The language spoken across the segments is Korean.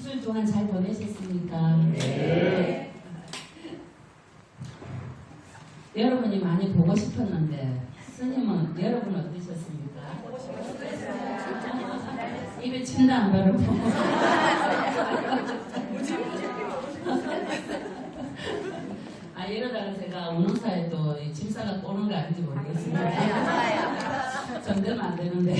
일주일 동안 잘 보내셨습니까? 네. 여러분이 많이 보고 싶었는데 스님은 여러분 어떠셨습니까? 입에 침도 안 바르고 이러다가 제가 운동사에 또 집사가 오는 거 아닌지 모르겠습니다. 점점 안 되는데.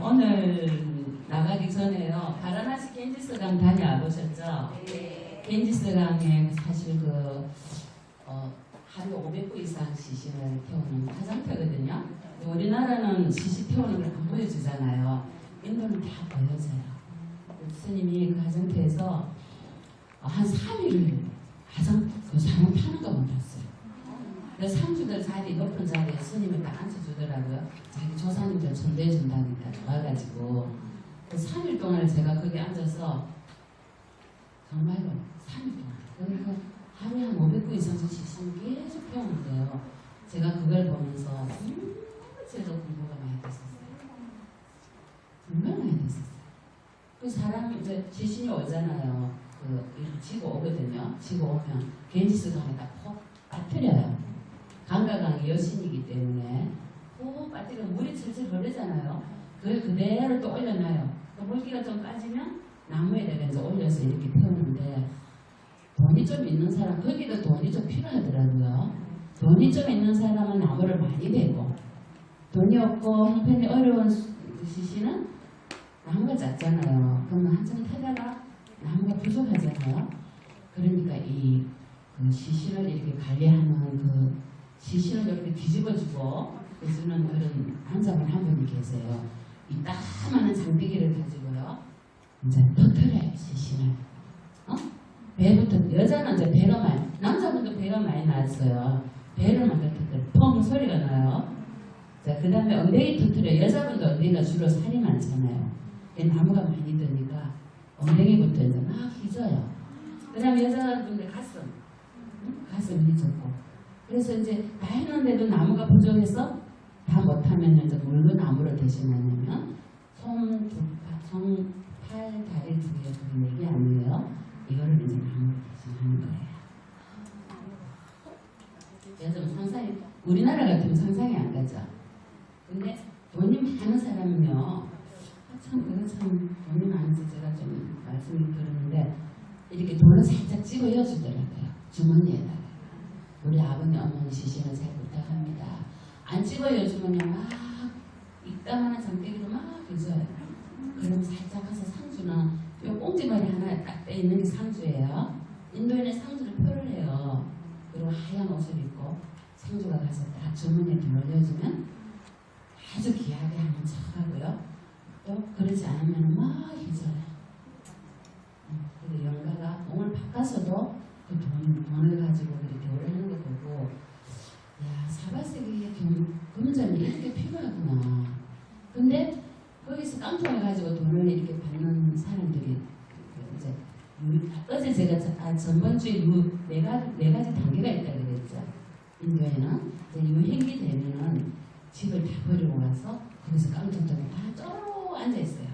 오늘 나가기 전에요. 바라나시 겐지스강 다녀와 보셨죠? 겐지스강에 사실 하루 500구 이상 시신을 태우는 화장터거든요. 우리나라는 시신 태우는 걸 안 보여주잖아요. 인도는 다 보여줘요. 스님이 그 화장터에서 한 3일을 사람 타는 거 못 봤어요. 그래서 상주들 자리, 높은 자리에 스님이 딱 앉혀주더라고요. 자기 조사님들 전도해준다니까 좋아가지고. 그래서 3일 동안 제가 거기 앉아서 정말로 3일 동안. 그러니까 하루에 한 500구 이상씩 시신 계속 태우는데요. 제가 그걸 보면서 정말 제가 공부가 많이 됐었어요. 정말 많이 됐었어요. 그 사람이 이제 시신이 오잖아요. 지고 오거든요. 지고 오면 겐지스강에다 폭 빠뜨려요. 강가강이 여신이기 때문에 폭 빠뜨리면 물이 철철 흐르잖아요. 그걸 그대로 또 올려놔요. 또 물기가 좀 빠지면 나무에다가 이제 올려서 이렇게 태우는데 돈이 좀 있는 사람, 거기도 돈이 좀 필요하더라고요. 돈이 좀 있는 사람은 나무를 많이 베고, 돈이 없고 형편이 어려운 시신은 나무가 작잖아요. 그러면 한참 타다가 나무가 부족하잖아요. 그러니까 그 시신을 이렇게 관리하는 그 시신을 이렇게 뒤집어주고 해주는 그런 한자분 한 분이 계세요. 이 따만한 장대기를 가지고요. 이제 터트려요, 시신을. 배부터, 여자는 이제 배가 많이, 남자분도 배가 많이 나왔어요. 배를 먼저 터트려. 펑 소리가 나요. 자, 그 다음에 엉덩이 터트려. 여자분도 엉덩이가 주로 살이 많잖아요. 나무가 많이 드니까 엉덩이부터 이제 막 휘져요. 그 다음에 여자분들 가슴 휘졌고. 그래서 이제 다 했는데도 나무가 부족해서 다 못하면 이제 뭘로 나무를 대신하냐면 팔, 다리 두 개, 그 4개 아니에요. 이거를 이제 나무로 대신하는 거예요. 여러분 상상이, 우리나라 같으면 상상이 안 가죠. 근데 돈이 많은 사람은요. 그거 참 돈이 많은지 제가 좀 말씀을 드렸는데 이렇게 돈을 살짝 찍어 여주더라고요. 주머니에다가. 우리 아버님 어머니 시신을 잘 부탁합니다. 안 찍어 여주면 막 이따만한 장대기로 막 휘져요. 그럼 살짝 가서 상주나 요 꽁지머리 하나 딱 빼있는 게 상주예요. 인도인의 상주를 표를 해요. 그리고 하얀 옷을 입고 상주가 가서 딱 주머니에 돈을 넣어주면 아주 귀하게 하는 척하고요. 또 그러지 않으면 막 휘져요. 그리고 영가가 몸을 바꿔서도 그 돈을 가지고 그렇게 대우를 하는 거 보고, 야, 사바세계의 금전이 이렇게 필요하구나. 근데 거기서 깡통을 가지고 돈을 이렇게 받는 사람들이 이제 어제 제가 전번주에 네 가지 단계가 있다고 그랬죠. 인도에는 이제 유행기 되면은 집을 다 버리고 가서 거기서 깡통통에 다 쪼로 앉아 있어요.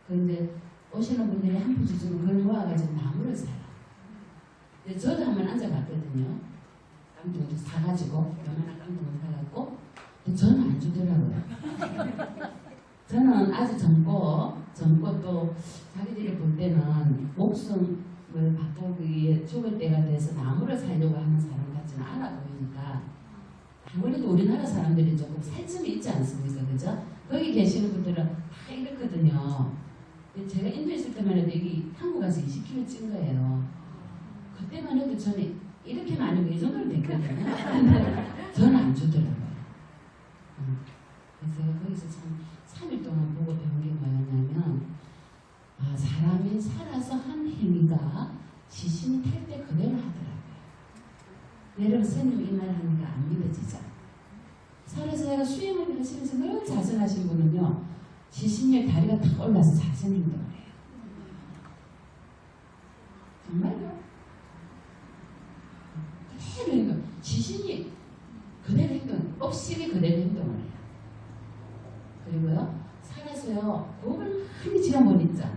그런데 오시는 분들이 한 푼 주시면 그걸 모아가지고 나무를 사요. 근데 저도 한번 앉아봤거든요. 깡통도 사가지고 요만한 깡통을 사갖고. 근데 저는 안 주더라고요. 저는 아주 젊고 또 자기들이 볼 때는 목숨을 바꾸기 위해 죽을 때가 돼서 나무를 살려고 하는 사람 같지는 않아 보이니까. 아무래도 우리나라 사람들이 조금 살점이 있지 않습니까? 그죠? 거기 계시는 분들은 다 이렇거든요. 제가 인도에 있을 때만 해도 여기 한국 가서 20kg 찐 거예요. 그때만 해도 저는 이렇게는 아니고 이 정도는 됐거든요. 근데 저는 안 주더라고요. 그래서 제가 거기서 참 3일 동안 보고 배운 게 뭐였냐면, 사람이 살아서 한 행위가 시신이 탈 때 그대로 하더라고요. 여러분 스님 이 말 하니까 안 믿어지죠? 살아서 내가 수행을 하시면서 늘 자선하신 분은요, 시신에 다리가 탁 올라서 자선 행동을 해요. 정말요? 그대로 행동. 시신이 그대로 행동, 업식이 그대로 행동을 해요. 그리고요, 살아서요 겁을 많이 지어버리자.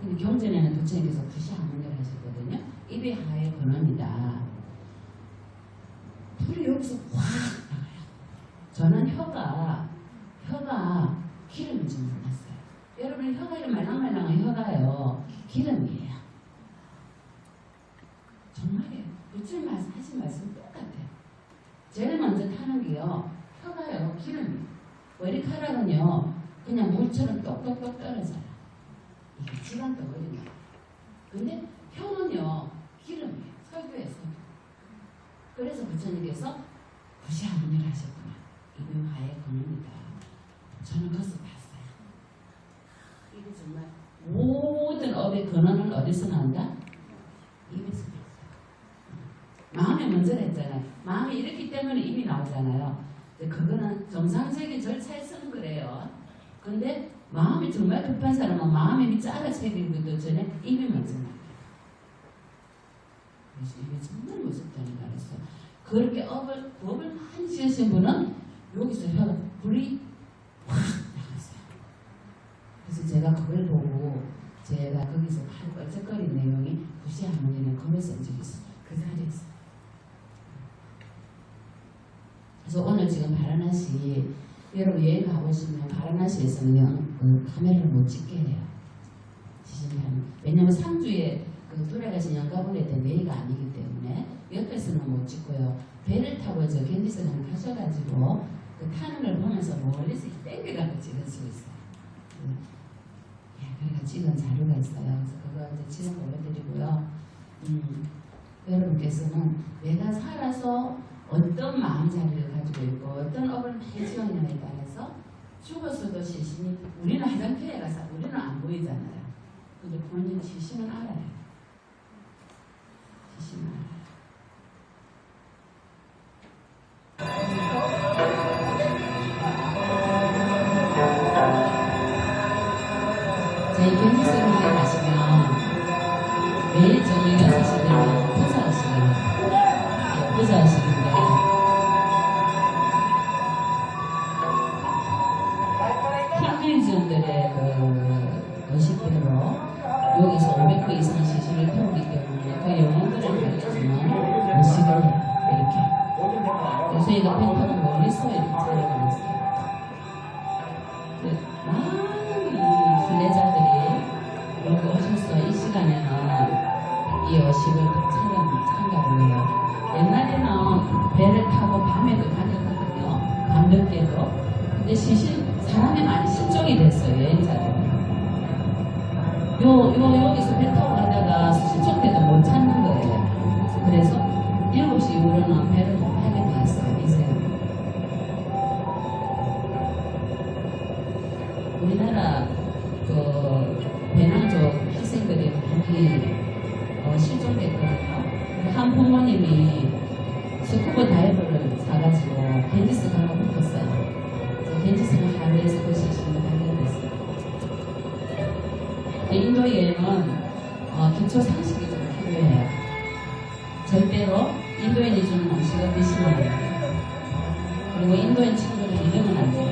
근데 경전에는 부처님께서 부시항문을 하셨거든요. 입의 하의 근원이다. 불이 여기서 확 나가요. 저는 혀가 기름인 줄 몰랐어요. 여러분 혀가 이런 말랑말랑한 혀가요 기름이에요. 정말이에요. 부처님 하신 말씀 똑같아요. 제일 먼저 타는 게요 혀가요 기름이에요. 머리카락은요 그냥 물처럼 똑똑똑 떨어져요. 이게 지방 덩어리냐. 근데 혀는요 기름이에요. 설교에서. 그래서 부처님께서 부시항문을 하셨구나. 이게 화의 근원이다. 저는 그것을 봤어요. 이게 정말 모든 업의 근원은 어디서 나온다? 입에서 나온다. 마음에 먼저 했잖아요. 마음이 이렇기 때문에 입이 나오잖아요. 근데 그거는 정상적인 절차에 쓰는 거래요. 근데 마음이 정말 급한 사람은 마음이 작아지기도 전에 입이 먼저 나와요. 그래서 이게 정말 무섭다는 말이었어요. 그렇게 법을 많이 지으신 분은 여기서 혀가 불이 확 나갔어요. 그래서 제가 그걸 보고 제가 거기서 바로 껄쩍거린 내용이 부시항문이라는 글을 쓴 적이 있어요. 그 자리에서. 그래서 오늘 지금 바라나시 여러분 여행 가보시면 바라나시에서는 그 카메라를 못 찍게 해요. 왜냐면 상주에 그 돌아가신 영가본에 대한 내의가 아니기 때문에 옆에서는 못 찍고요. 배를 타고 저 겐지스강을 가셔가지고 그 타는 걸 보면서 멀리서 땡겨가지고 찍을 수 있어요. 그러니까 찍은 자료가 있어요. 그래서 그거 이제 지금 보여드리고요. 여러분께서는 내가 살아서 어떤 마음자리를 가지고 있고 어떤 업을 많이 지었냐에 따라서 죽었어도 시신이 우리는 화장실에 가서 우리는 안 보이잖아요. 근데 본인 시신은 알아요. 시신은 알아요. 저희 견지스님에 가시면 매일 저녁 6시 되면 부사하시는데 흰길전들의 그 의식대로 여기서 500배 이상 시신을 태우기 때문에 그 영혼들을 가르쳐주는 의식을 해요. 이렇게. 그래서 이거 펜타곤 머릿속에 이렇게 촬영을 했어요. 많은 순례자들이 여기 오셔서 이 시간에는 이 의식을 참가를 해요. 옛날에는 배를 타고 밤에도 다녔거든요. 밤늦게도. 근데 사람이 많이 실종이 됐어요. 여행자들이. 여기서 배 타고 가다가 실종돼도 못 찾는 거예요. 그래서 7시 이후로는 배를 못 타게 돼 있어요. 이제 우리나라 그 배낭 쪽 학생들이 많이 실종됐거든요. 한 부모님이 스쿠버 다이버를 사가지고 겐지스 강을 묶었어요. 겐지스는 하루에서 그 시신을 발견했어요. 인도 여행은 기초 상식이 좀 필요해요. 절대로 인도인이 주는 음식을 드시면 안 돼요. 그리고 인도인 친구를 잃으면 안 돼요.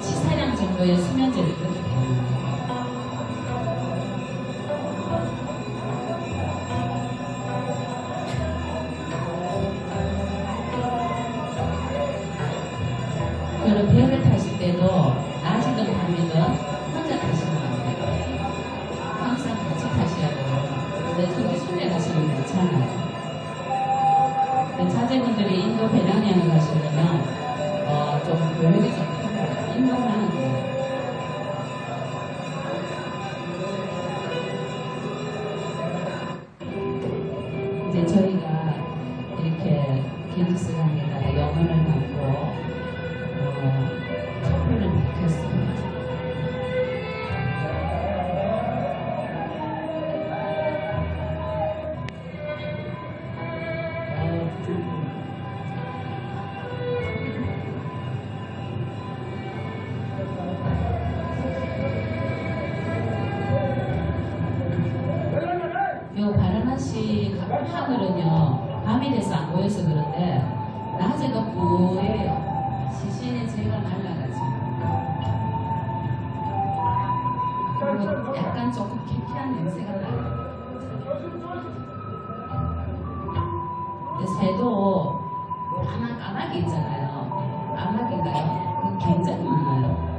치사량 정도의 수면제를 그렇게 배우는 거예요. 그리고 배를 타실 때도 낮이든 밤이든 혼자 타시면 안 돼요. 항상 같이 타셔야 돼요. 근데 저기 순례 가시면 괜찮아요. 자제분들이 인도 배낭여행 가시려면 좀 교육이 좀 필요해요. 인도는 하는데 이제 저희가 이렇게 겐지스강에다가 영혼을 담고 촛불을 밝혔습니다. 요 바라나시 하늘은요 밤이 돼서 안 보여서 그런데 낮에도 뿌예요. 냄새가 나요. 근데 새도 까마귀 있잖아요. 까마귀인가요? 그 굉장히 많아요.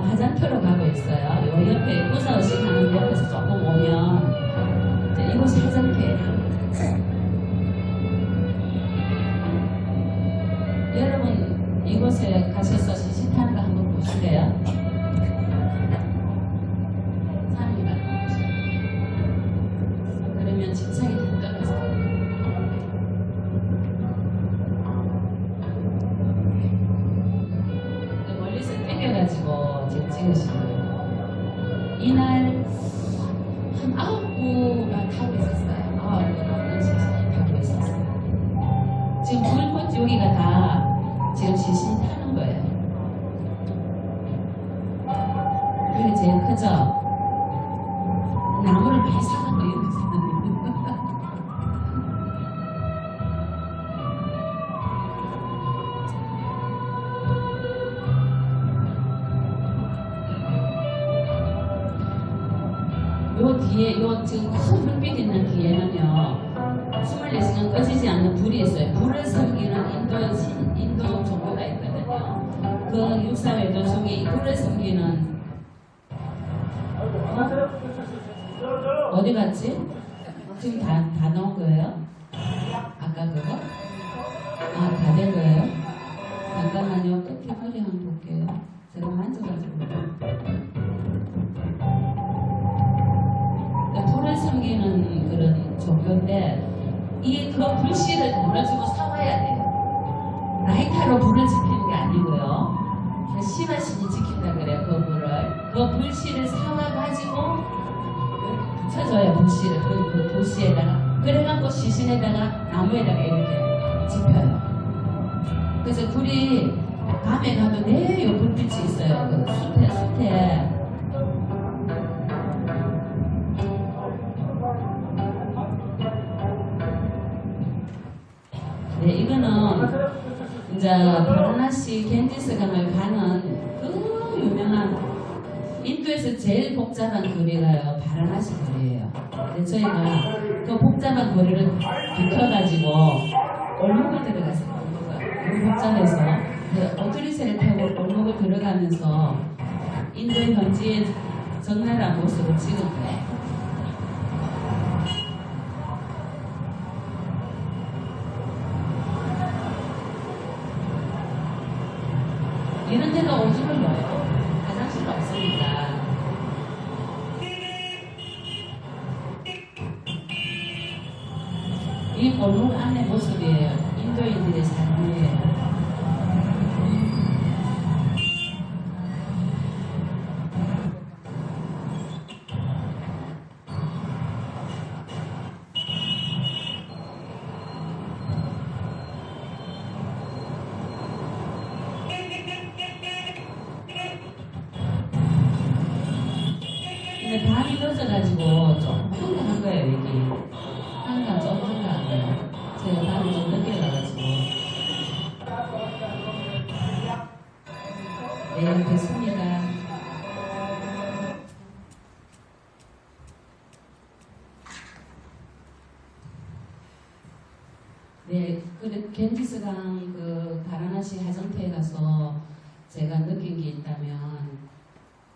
화장터로 가고 있어요. 요 옆에 부서식 하는 옆에서 조금 오면 이제 이곳이 화장터예요. 여러분 이곳에 가셔서 시시타는 거 한번 보실래요? 사람이 그러면 집착이 다 떨어져요. 멀리서 땡겨가지고 찍으시고요. 이날 한 9구가 타고 있었어요. 9구 넘는 시신이 타고 있었어요. 지금 불꽃 여기가 다 지금 시신이 타는 거예요. 그게 제일 크죠? 나무를 많이 사갖고 이렇게 생겼는데 요 뒤에 요 지금 큰 불빛 있는 뒤에는요 24시간 꺼지지 않는 불이 있어요. 불을 섬기는 인도 종교가 있거든요. 그 육사회도 속에 이 불을 섬기는 어디 갔지? 지금 다 넣은 거예요? 아까 그거? 다 된 거예요? 잠깐만요. 끝에 허리 한번 볼게요. 제가 만져가지고 불을 섬기는 그런 종교인데 이 그 불씨를 돈을 주고 사와야 돼요. 라이터로 불을 지피는 게 아니고요. 시바신이 지킨다 그래요. 그 불을 그 불씨를 사와가지고 이렇게 붙여줘요. 불씨를 그 불씨에다가 그래갖고 시신에다가 나무에다가 이렇게 지펴요. 그래서 불이 밤에 가도 내요 불빛이 있어요. 그 숲에 네, 이거는 이제 바라나시 겐지스강을 가는 그 유명한 인도에서 제일 복잡한 거리가요 바라나시 거리예요. 근데 저희가 그 복잡한 거리를 비켜가지고 골목을 들어갔어요. 너무 복잡해서 그 오토리세를 타고 골목을 들어가면서 인도 현지의 적나라한 모습을 찍은 거예요. 이런 데가 오줌을 넣어요. 화장실 없으니까. 이 골목 안의 모습이에요. 인도인들의 삶이에요. 근데 밤이 늦어가지고 좀 한가한 거예요, 여기. 좀 한가한 거예요. 제가 밤에 좀 늦게 가가지고. 네, 됐습니다. 네, 그 겐지스강 그 바라나시 화장터에 가서 제가 느낀 게 있다면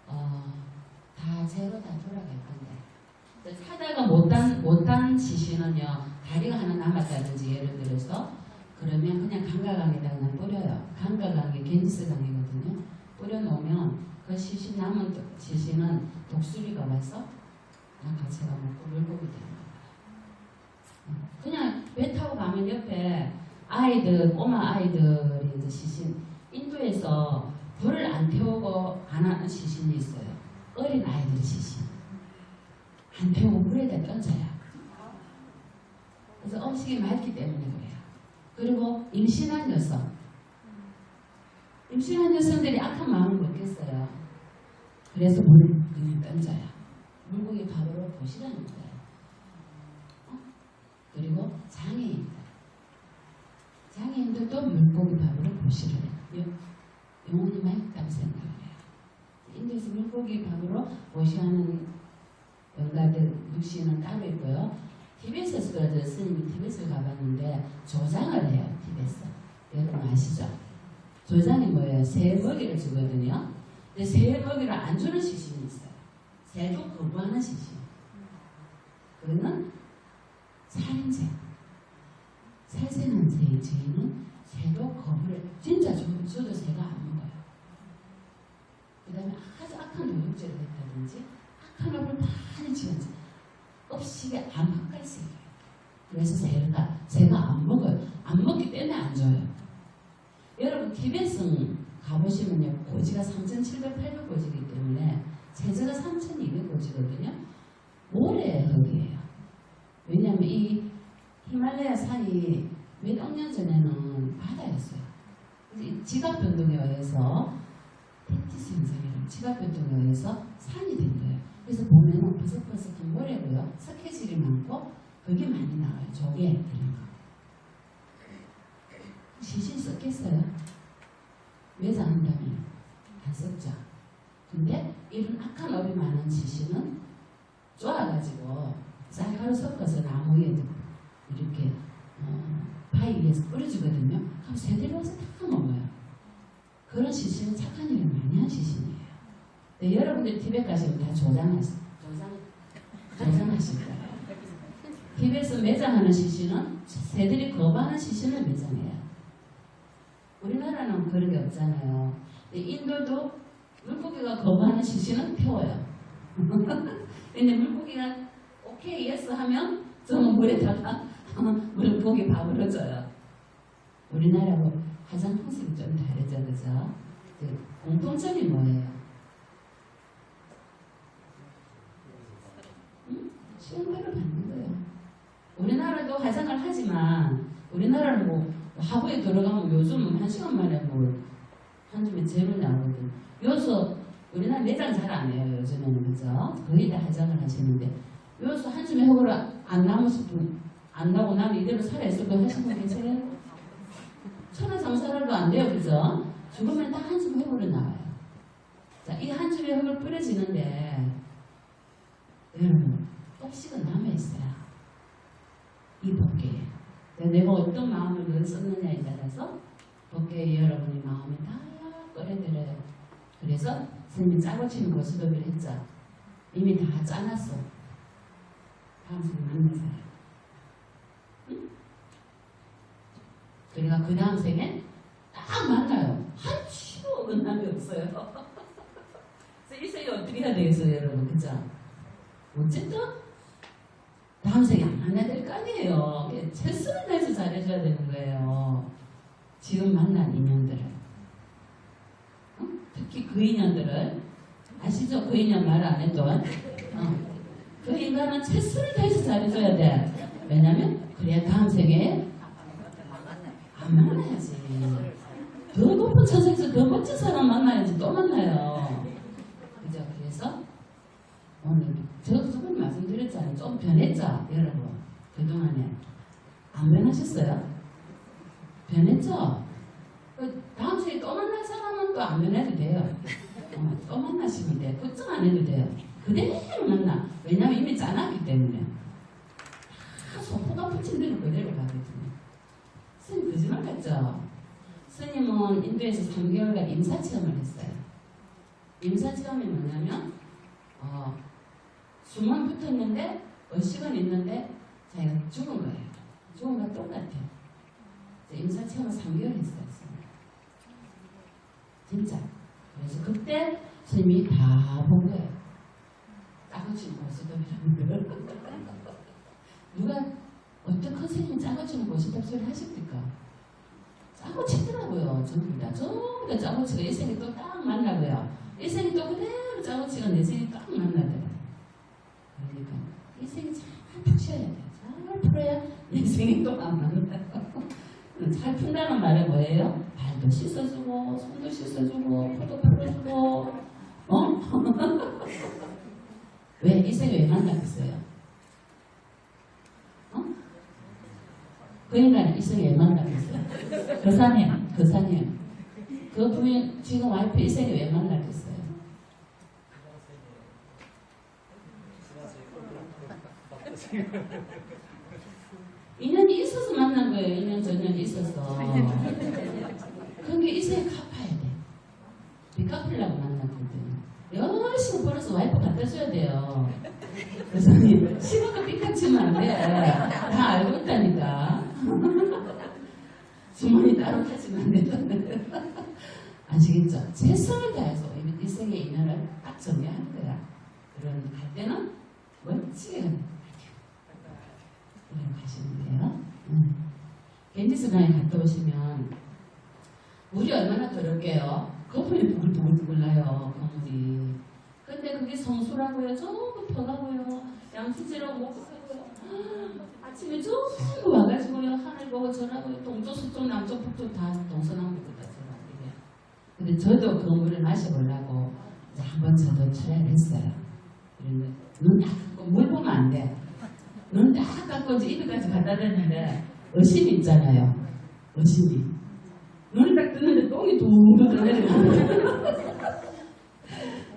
다 제로 다 돌아갈 건데 사다가 못단 지시는요 다리가 하나 남았다든지 예를 들어서 그러면 그냥 강가강에다 그냥 뿌려요. 강가강이 겐지스강이거든요. 뿌려놓으면 그 시신 남은 지시는 독수리가 와서 같이 가면 물고기 되는 거예요. 그냥 배 타고 가면 옆에 아이들, 꼬마 아이들이 이제 시신, 인도에서 불을 안 태우고 안 하는 시신이 있어요. 어린 아이들 시신. 안 태우고 물에다 던져요. 그래서 음식이 맑기 때문에 그래요. 그리고 임신한 여성. 임신한 여성들이 악한 마음을 먹겠어요. 그래서 물을 그냥 던져요. 물고기 밥으로 보시라는 거예요. 그리고 장애인들. 장애인들도 물고기 밥으로 보시를 해요. 영혼이 맑다고 생각을 해요. 인도에서 물고기 밥으로 보시하는 영가들 육신은 따로 있고요. 티벳에서 그래도 스님이 티벳을 가봤는데 조장을 해요. 티벳에서. 여러분 아시죠? 조장이 뭐예요? 새 먹이를 주거든요. 근데 새 먹이를 안 주는 시신이 있어요. 새도 거부하는 시신. 그거는 살인죄. 살생한 새의 죄는 새도 거부를 진짜 줘도 새가 안 먹어요. 그 다음에 아주 악한 도둑질을 했다든지 악한 업을 많이 지었지 업식에 암흑갈색이에요. 그래서 새가 안 먹어요. 안 먹기 때문에 안 줘요. 여러분 티벳은 가보시면요 고지가 3,700, 800고지이기 때문에 세제가 3,200고지거든요. 모래의 흙이에요. 왜냐하면 이 히말라야 산이 몇억 년 전에는 바다였어요. 그래서 지각 변동에 의해서 테티스 현상이라는 지각 변동에 의해서 산이 된 거예요. 그래서 보면은 버석버석한 모래고요. 석회질이 많고 그게 많이 나와요. 조개 들은 거. 시신 썩겠어요? 매장한다면 안 썩죠. 근데 이런 악한 업이 많은 시신은 쪼아가지고 쌀가루 섞어서 나무 위에 이렇게 바위 위에서 뿌려주거든요. 그럼 새들이 와서 다 먹어요. 그런 시신은 착한 일을 많이 한 시신이에요. 네, 여러분들 티벳 가시면 다 조장하실 거예요. 티벳에서 매장하는 시신은 새들이 거부하는 시신을 매장해요. 우리나라는 그런 게 없잖아요. 근데 인도도 물고기가 거부하는 시신은 태워요. 근데 물고기가 오케이 예스 하면 저는 물에다가 물고기 밥을 줘요. 우리나라하고 화장 방식이 좀 다르죠, 그죠? 공통점이 뭐예요? 시간표를 받는 거예요. 우리나라도 화장을 하지만 우리나라는 뭐 하부에 들어가면 요즘 1시간 만에 뭐 한 줌에 제로 나오거든. 여기서 우리나라 매장 잘 안 해요, 요즘에는. 그죠? 거의 다 화장을 하시는데 여기서 한 줌에 흙으로 안 나오면서 안 나오고 나면 이대로 살아있을 거 하시는 분 계세요? 천하장사라도 안 돼요, 그죠? 죽으면 딱 한 줌 흙으로 나와요. 자, 이 한 줌의 흙을 뿌려지는데 여러분 껍식은 남아있어요. 이 법계에. 내가 어떤 마음을 늘 썼느냐에 따라서 법계에 여러분의 마음이 다 꺼내들어요. 그래서 스님이 짜고 치는 고스톱을 했죠. 이미 다 짜놨어. 다음 생에 만나서요. 응? 그러니까 그 다음 생에 딱 만나요. 한치도 어긋남이 없어요. 그래서 이 생에 어떻게 해야 되겠어요, 여러분? 그죠? 어쨌든 다음 생에 안 만나야 될 거 아니에요. 최선을 다해서 잘해줘야 되는 거예요. 지금 만난 인연들을. 특히 그 인연들을. 아시죠? 그 인연 말 안 해도. 그 인간은 최선을 다해서 잘해줘야 돼. 왜냐면 그래야 다음 생에 안 만나야지. 더 높은 천상에서 더 멋진 사람 만나야지 또 만나요. 그죠? 그래서 오늘 저도 조금 말씀드렸잖아요. 좀 변했죠? 여러분. 그동안에. 안 변하셨어요? 변했죠? 다음 주에 또 만날 사람은 또 안 변해도 돼요. 또 만나시면 돼요. 걱정 안 해도 돼요. 그대로 만나. 왜냐면 이미 짜놨기 때문에. 다 소포가 붙인 대로 그대로 가거든요. 스님 거짓말 같죠? 스님은 인도에서 3개월간 임사체험을 했어요. 임사체험이 뭐냐면 숨은 붙었는데 의식은 있는데 자기가 죽은 거예요. 죽은 거 똑같아요. 임사체험을 3개월 했어요. 진짜. 그래서 그때 스님이 다 본 거예요. 짜고치는 고스톱이라는 걸. 누가 어떤 큰 스님이 짜고치는 고스톱 소리 하십니까? 짜고 치더라고요. 전부 다 짜고 치고 일생이 또 딱 만나고요. 일생이 또 그대로 짜고 치고 내 생이 딱 만나더라고요. 그러니까 일생이 잘 푸셔야 돼요. 잘 풀어야 내 생이 또 안 만난다고. 잘 푼다는 말은 뭐예요? 발도 씻어주고 손도 씻어주고 코도 풀어주고 왜 일생이 왜 만나겠어요? 그러니까 일생이 왜 만나겠어요? 교사님 그 부인 지금 와이프 일생이 왜 만나겠어요? 인연이 있어서 만난 거예요. 인연 전연이 있어서. 그게 일생에 갚아야 돼. 빚 갚으려고 만났거든요. 열심히 벌어서 와이프 갖다 줘야 돼요. 그래서 10억은 빚 갚지면 안 돼. 다 알고 있다니까. 주머니 따로 타지면 안 된다. 아시겠죠? 최선을 다해서 일생의 인연을 딱 정리하는 거야. 그런 갈 때는 멋지게 가시면 돼요. 겐지스 강에 갔다 오시면 물이 얼마나 더럽게요. 거품이 부글부글 나요. 거물이. 근데 그게 성수라고요. 전부 펴가고요. 양수지라고 목욕하고요. 아침에 전부 와가지고요. 하늘 보고 전하고요. 동쪽, 서쪽, 남쪽, 북쪽 다 동서남북 다 전하고요. 근데 저도 그 물을 마셔보려고 이제 한번 저도 트라이를 했어요. 눈 딱 감고 물 보면 안 돼. 눈 딱 감고 이제 입에까지 갖다 댔는데 의심이 있잖아요. 의심이. 눈을 딱 뜨는데 똥이 둥둥 떠내려가요.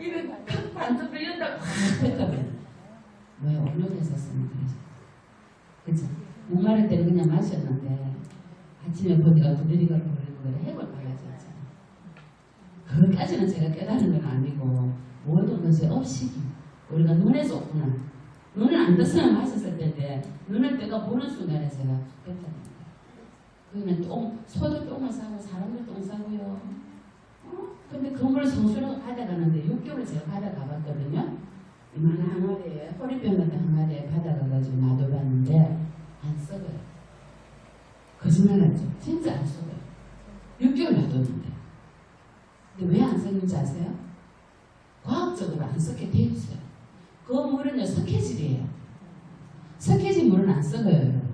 입에 탁 반쪽을 연다 확 뺐거든요. 왜 올려졌었습니까? 그죠? 목마를 때는 그냥 마셨는데 아침에 보니까 두드리가 보이는 거를 해골 발라졌잖아요. 그것까지는 제가 깨닫는 건 아니고 모든 것이 업식이 우리가 눈에서 오구나. 눈을 안 떴으면 마셨을 텐데 눈을 뜨고 보는 순간에 제가 깼다는 거예요. 그러면 소도 똥을 싸고 사람도 똥 싸고요. 근데 그걸 성수라고 받아가는데 6개월 제가 받아가봤거든요. 이만한 항아리에 허리병 같은 항아리에 받아가가지고 놔둬봤는데 안 썩어요. 거짓말하죠. 진짜 안 썩어요. 6개월 놔뒀는데. 근데 왜 안 썩는지 아세요? 과학적으로 안 썩게 돼 있어요. 그 물은요 석회질이에요. 석회질 물은 안 썩어요, 여러분.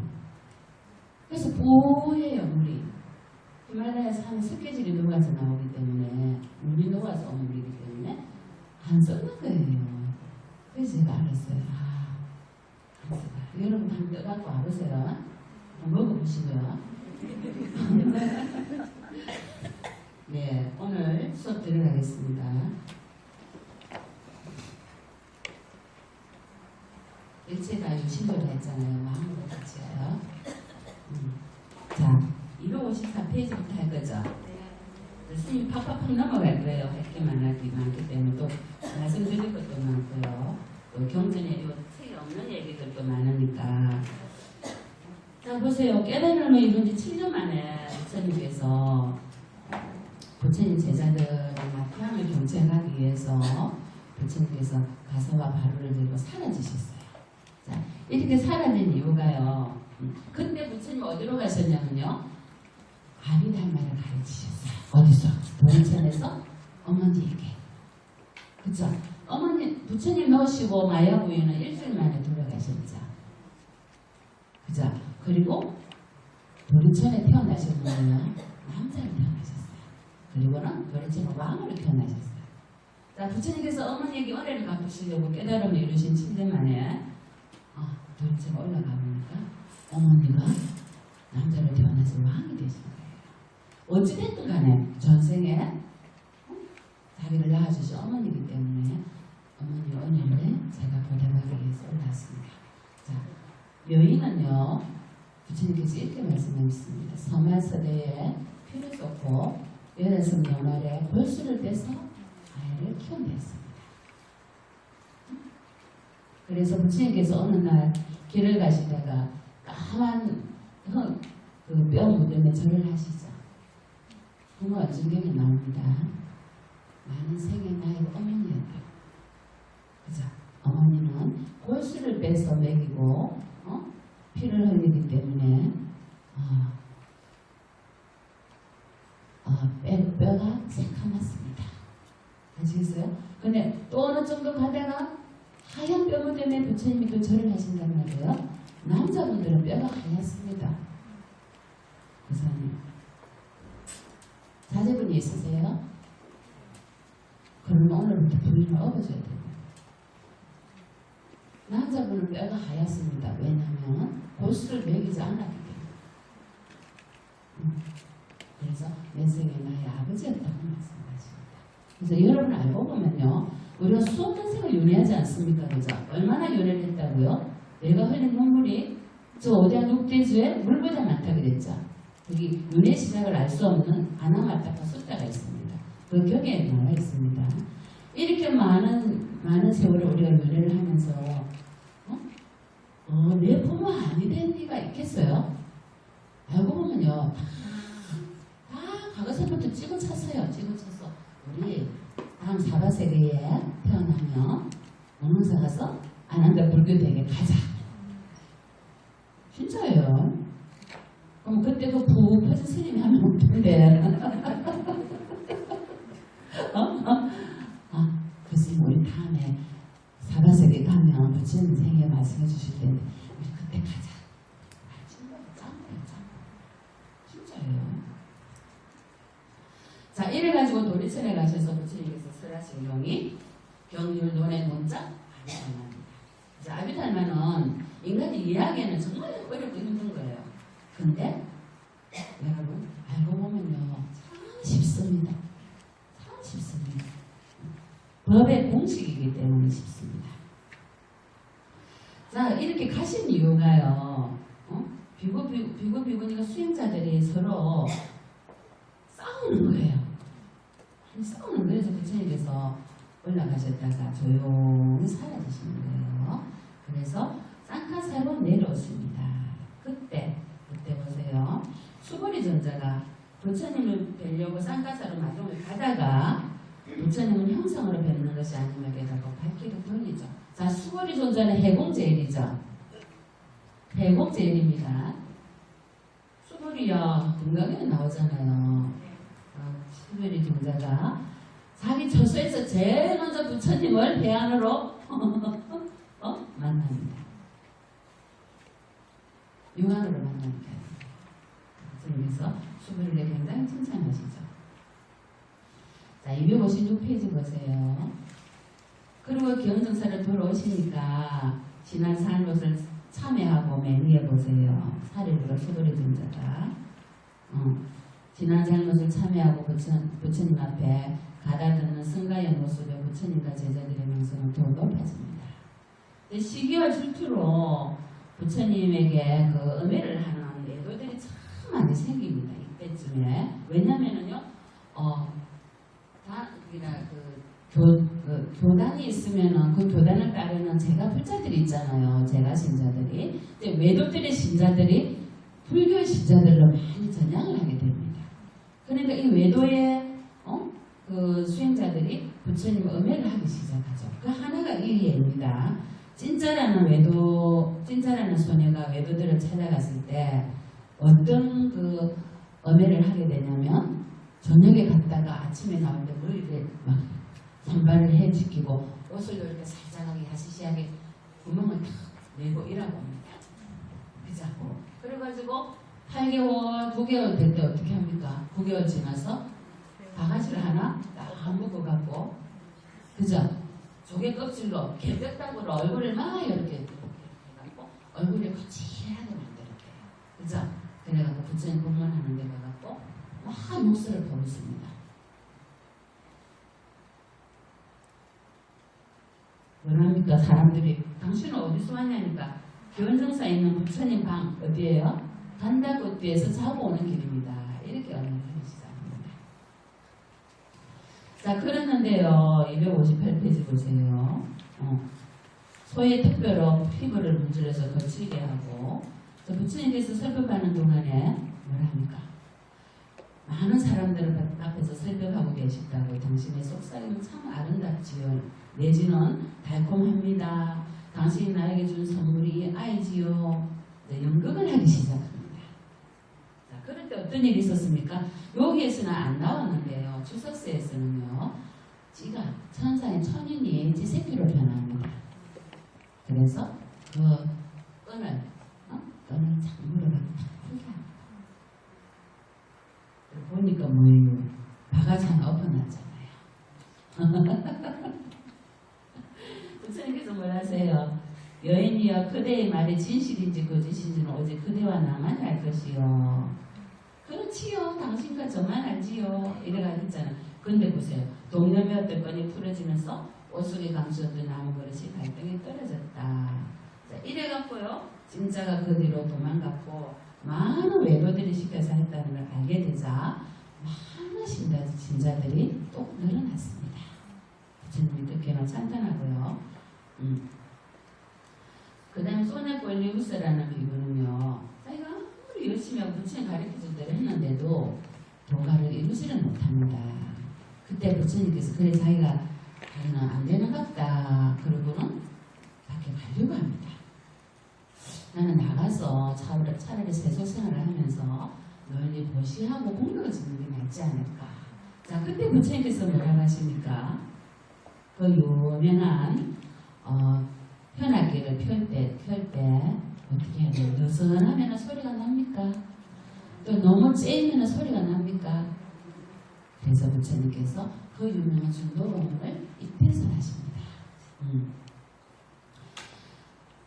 그래서 보여요 물이. 히말라야에서 하는 석회질이 녹아서 나오기 때문에 물이 녹아서 온 물이기 때문에 안 썩는 거예요. 그래서 제가 알았어요. 안 썩어요. 여러분 한번 떠갖고 와보세요. 먹어보시고요. 네, 오늘 수업 들어가겠습니다. 일체가 유신도를 했잖아요. 마음으로 같이 해요. 자, 254페이지부터 할 거죠? 선생님 팍팍팍 넘어갈 거예요. 할 게 많기 때문에 또 말씀드릴 것도 많고요. 또 경전에 요 책에 없는 얘기들도 많으니까. 자, 보세요. 깨달음을 이룬 지 7년 만에 부처님께서 부처님 제자들의 마태양을 경청하기 위해서 부처님께서 가서와 바로를 들고 사라지셨어요. 자, 이렇게 사라진 이유가요. 그때 부처님 어디로 가셨냐면요. 아비달마를 가르치셨어요. 어디서? 도인천에서 어머니에게. 그쵸? 어머니, 부처님 넣으시고 마야부인은 일주일 만에 돌아가셨죠. 그죠? 그리고 도인천에 태어나신 분은요. 남자로 태어나셨어요. 그리고는 도인천 왕으로 태어나셨어요. 자, 부처님께서 어머니에게 은혜를 갚으시려고 깨달음을 이루신 7년 만에 도인천에 올라가 보니까 어머니가 남자로 태어나서 왕이 되신 거예요. 어찌됐든 간에 전생에 자기를 낳아주신 어머니이기 때문에 어머니 은혜를 제가 보답하기 위해서 올랐습니다. 자, 여인은요 부처님께서 이렇게 말씀하셨습니다. 서마서대에 피를 쏟고 여자성 여말에 골수를 떼서 아이를 키워냈습니다. 그래서 부처님께서 어느 날 길을 가시다가 까만 그 뼈 묻음에 절을 하시죠. 부모 어중경에 나옵니다. 많은 생의 나의 어머니였다. 그죠? 어머니는 골수를 빼서 먹이고 피를 흘리기 때문에 뼈가 새카맣습니다. 아시겠어요? 근데 또 어느 정도 가다가 하얀 뼈 때문에 부처님이 또 절을 하신단 말이에요. 남자분들은 뼈가 하얗습니다. 고사님, 자제분이 있으세요? 그러면 오늘부터 부인을 업어줘야 돼요. 남자분은 뼈가 하얗습니다. 왜냐하면 고수를 먹이지 않았기 때문에. 그래서 내생에 나의 아버지였다고 말씀하십니다. 그래서 여러분 알고 보면요, 우리가 수없는 생을 윤회하지 않습니까? 그죠? 얼마나 윤회를 했다고요? 내가 흘린 눈물이 저 오대한 육대주에 물보다 많다 그랬죠. 여기 윤회 시작을 알 수 없는 아나마타파 숫자가 있습니다. 그 격에 나와 있습니다. 이렇게 많은 세월을 우리가 윤회를 하면서 내 부모 아니 된 리가 있겠어요? 알고 보면요, 다 과거사부터 찍어찼어요. 찍어찼어. 우리 다음 사바세계에 태어나면 원흥사 가서 아난다 불교대에 가자. 진짜예요. 그럼 그때도 푹 퍼진 스님이 하면 없던데. 교수님, 우리 다음에 사바세계 가면 부처님 생애 말씀해 주실 텐데 우리 그때 가자. 짱이에요. 진짜예요. 자, 이래가지고 도리천에 가셔서 부처님께서 설하신 경이 경률 논의 논자 아비달마입니다. 이제 아비달마는 인간이 이해하기에는 정말 어렵고 힘든 거예요. 근데 여러분 알고 보면요, 참 쉽습니다. 참 쉽습니다. 법의 공식이기 때문에 쉽습니다. 자, 이렇게 가신 이유가요, 비구니가 수행자들이 서로 싸우는 거예요. 싸우는 거예요. 그래서 부처님께서 올라가셨다가 조용히 사라지시는 거예요. 그래서 쌍카사로 내려오십니다. 그때 보세요. 수보리 전자가 부처님을 뵈려고 쌍카사로 마중을 가다가 부처님은 형상으로 뵙는 것이 아니면 게다가 발길을 돌리죠. 자, 수보리 존자는 해공제일이죠. 해공제일입니다. 수보리야 금강에 나오잖아요. 수보리 존자가 자기 저수에서 제일 먼저 부처님을 대안으로 만납니다. 융안으로 만납니다. 부처님께서 수보리를 굉장히 칭찬하시죠. 자, 256페이지 보세요. 그리고 기원정사를 돌아오시니까 지난 삶것을 참회하고 맹리해 보세요. 사례로 수보리 존자가 지난 삶것을 참회하고 부처님 앞에 가다듬는 승가의 모습에 부처님과 제자들의 명성은 더욱 높아집니다. 시기와 질투로 부처님에게 그 음해를 하는 애도들이 참 많이 생깁니다. 이때쯤에. 왜냐면은요, 교단이 있으면은 그 교단을 따르는 제가 불자들이 있잖아요. 제가 신자들이. 근데 외도들의 신자들이 불교 신자들로 많이 전향을 하게 됩니다. 그러니까 이 외도의 그 수행자들이 부처님의 음해를 하기 시작하죠. 그 하나가 이 예입니다. 찐짜라는 소녀가 외도들을 찾아갔을 때 어떤 그 음해를 하게 되냐면, 저녁에 갔다가 아침에 나올 때 머리를 막 선발을 해 지키고 옷을 이렇게 살짝하게 야시시하게 구멍을 탁 내고 이라고 합니다. 그자고. 그래가지고 8개월, 9개월 될 때 어떻게 합니까? 9개월 지나서 바가지를 하나 딱 묶어갖고, 그죠? 조개 껍질로 개벽다구로 얼굴을 막 이렇게 해갖고 얼굴을 거칠하게 만들었대요. 그죠? 그래갖고 부처님 공문하는 데 가갖고 막 목소리를 보였습니다. 뭐랍니까? 사람들이 당신은 어디서 왔냐니까 기원정사에 있는 부처님 방 어디예요? 단다꽃뒤에서 자고 오는 길입니다. 이렇게 언급하기 시작합니다. 자, 그랬는데요. 258페이지 보세요. 소의 특별로 피부를 문질러서 거칠게 하고, 부처님께서 설법하는 동안에 뭐랍니까? 많은 사람들 앞에서 설법하고 계시다고. 당신의 속삭임은 참 아름답지요. 내지는 달콤합니다. 당신이 나에게 준 선물이 아이지요. 연극을 하기 시작합니다. 자, 그럴 때 어떤 일이 있었습니까? 여기에서는 안 나왔는데요. 주석서에서는요, 지가 천상의 천인이 지새끼로 변합니다. 그래서 그 끈을 장물어가 풀게 합니다. 보니까 뭐예요? 바가지 하나 엎어놨잖아요. 부처님께서 뭘 하세요? 여인이여, 그대의 말이 진실인지 거짓인지는 오직 그대와 나만 알 것이요. 그렇지요. 당신과 저만 알지요. 이래가 했잖아. 근데 보세요. 동념이었던 건이 풀어지면서 옷 속에 감추었던 나무 그릇이 발등에 떨어졌다. 자, 이래갖고요. 진짜가 그 뒤로 도망갔고 많은 외도들이 시켜서 했다는 걸 알게 되자 많은 신자들이 또 늘어났습니다. 부처님이 뜻깊게나 찬탄하고요. 그 다음에 소나꼴리우스라는 비구는요, 자기가 아무리 열심히 하고 부처님 가르쳐준 대로 했는데도 도가를 이루지를 못합니다. 그때 부처님께서 그래 자기가 안 되는 것 같다 그러고는 밖에 가려고 합니다. 나는 나가서 차라리 세속생활을 하면서 널리 보시하고 공덕을 짓는 게 낫지 않을까. 자, 그때 부처님께서 뭐라고 하십니까? 그 유명한 현악기를 펼 때 어떻게 해야 돼요? 느슨하면 소리가 납니까? 또 너무 째면 소리가 납니까? 그래서 부처님께서 그 유명한 중도공을 이때서 하십니다.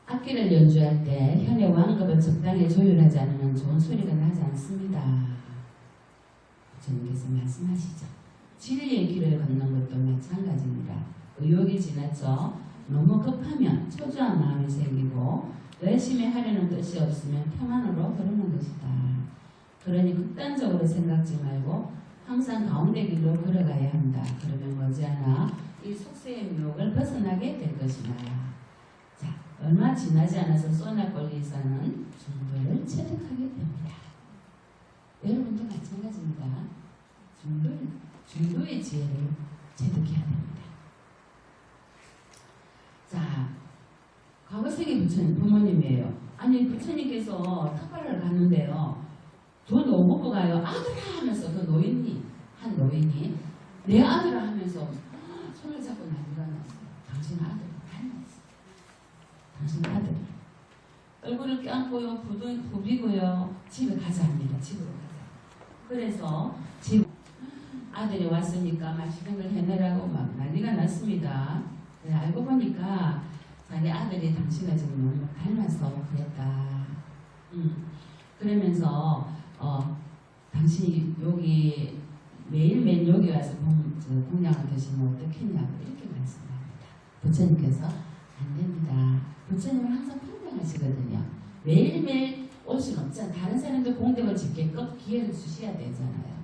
악기를 연주할 때 현의 완급을 적당히 조율하지 않으면 좋은 소리가 나지 않습니다. 부처님께서 말씀하시죠. 진리의 길을 걷는 것도 마찬가지입니다. 의욕이 지나쳐 너무 급하면 초조한 마음이 생기고 열심히 하려는 뜻이 없으면 평안으로 흐르는 것이다. 그러니 극단적으로 생각지 말고 항상 가운데 길로 걸어가야 한다. 그러면 머지않아 이 속세의 유혹을 벗어나게 될 것이다. 자, 얼마 지나지 않아서 소나꼴리사는 중도를 체득하게 됩니다. 여러분도 마찬가지입니다. 중도의 지혜를 체득해야 됩니다. 자, 과거생의 부모님이에요. 아니, 부처님께서 탁발을 갔는데요. 돈 못 먹고 가요. 아들아 하면서 그 한 노인이 내 아들아 하면서 손을 잡고 난리가 났어요. 당신 아들 닮았어요. 당신 아들. 얼굴을 껴안고요. 부비고요. 집에 가자 합니다. 집으로 가자. 그래서 아들이 왔으니까 맛있는 걸 해내라고 막 난리가 났습니다. 네, 알고 보니까 자기 아들이 당신을 지금 너무 닮아서 그랬다. 그러면서 당신이 여기 매일매일 여기 와서 공양을 드시면 어떻겠냐고 이렇게 말씀합니다. 부처님께서 안 됩니다. 부처님은 항상 평등하시거든요. 매일매일 올 수는 없잖아요. 다른 사람들 공덕을 짓게끔 기회를 주셔야 되잖아요.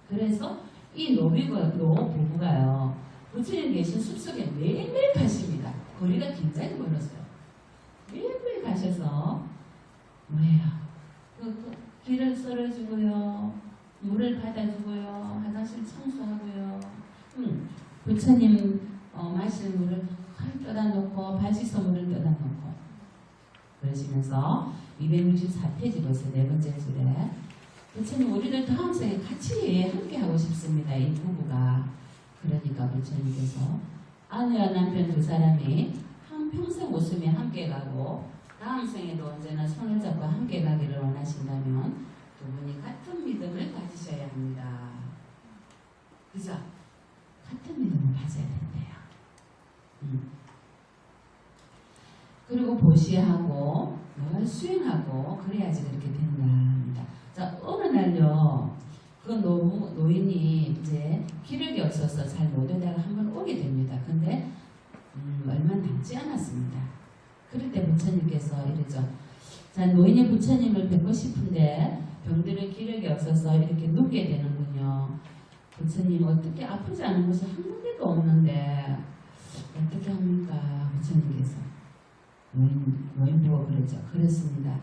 그래서 이 노비와 부부가요. 부처님 계신 숲속에 매일매일 가십니다. 거리가 굉장히 멀었어요. 매일매일 가셔서 뭐예요? 그 길을 썰어주고요. 물을 받아주고요. 화장실 청소하고요. 부처님 마실 물을 떠다 놓고 발 씻어 물을 떠다 놓고 그러시면서 264페이지 보세요. 네 번째 줄에 부처님 우리들 다음 생에 같이 함께 하고 싶습니다. 이 부부가. 그러니까 부처님께서 아내와 남편 두 사람이 한평생 웃으며 함께 가고 다음 생에도 언제나 손을 잡고 함께 가기를 원하신다면 두 분이 같은 믿음을 가지셔야 합니다. 그죠? 같은 믿음을 가져야 된대요. 그리고 보시하고 수행하고 그래야지 그렇게 된다 합니다. 자, 어느 날요 그 노인이 이제 기력이 없어서 잘 못 오다가 한번 오게 됩니다. 근데 얼마 남지 않았습니다. 그럴 때 부처님께서 이러죠. 자, 노인이 부처님을 뵙고 싶은데 병들은 기력이 없어서 이렇게 눕게 되는군요. 부처님 어떻게 아프지 않은 곳이 한 군데도 없는데 어떻게 합니까? 부처님께서 노인 보고 그러죠. 그렇습니다.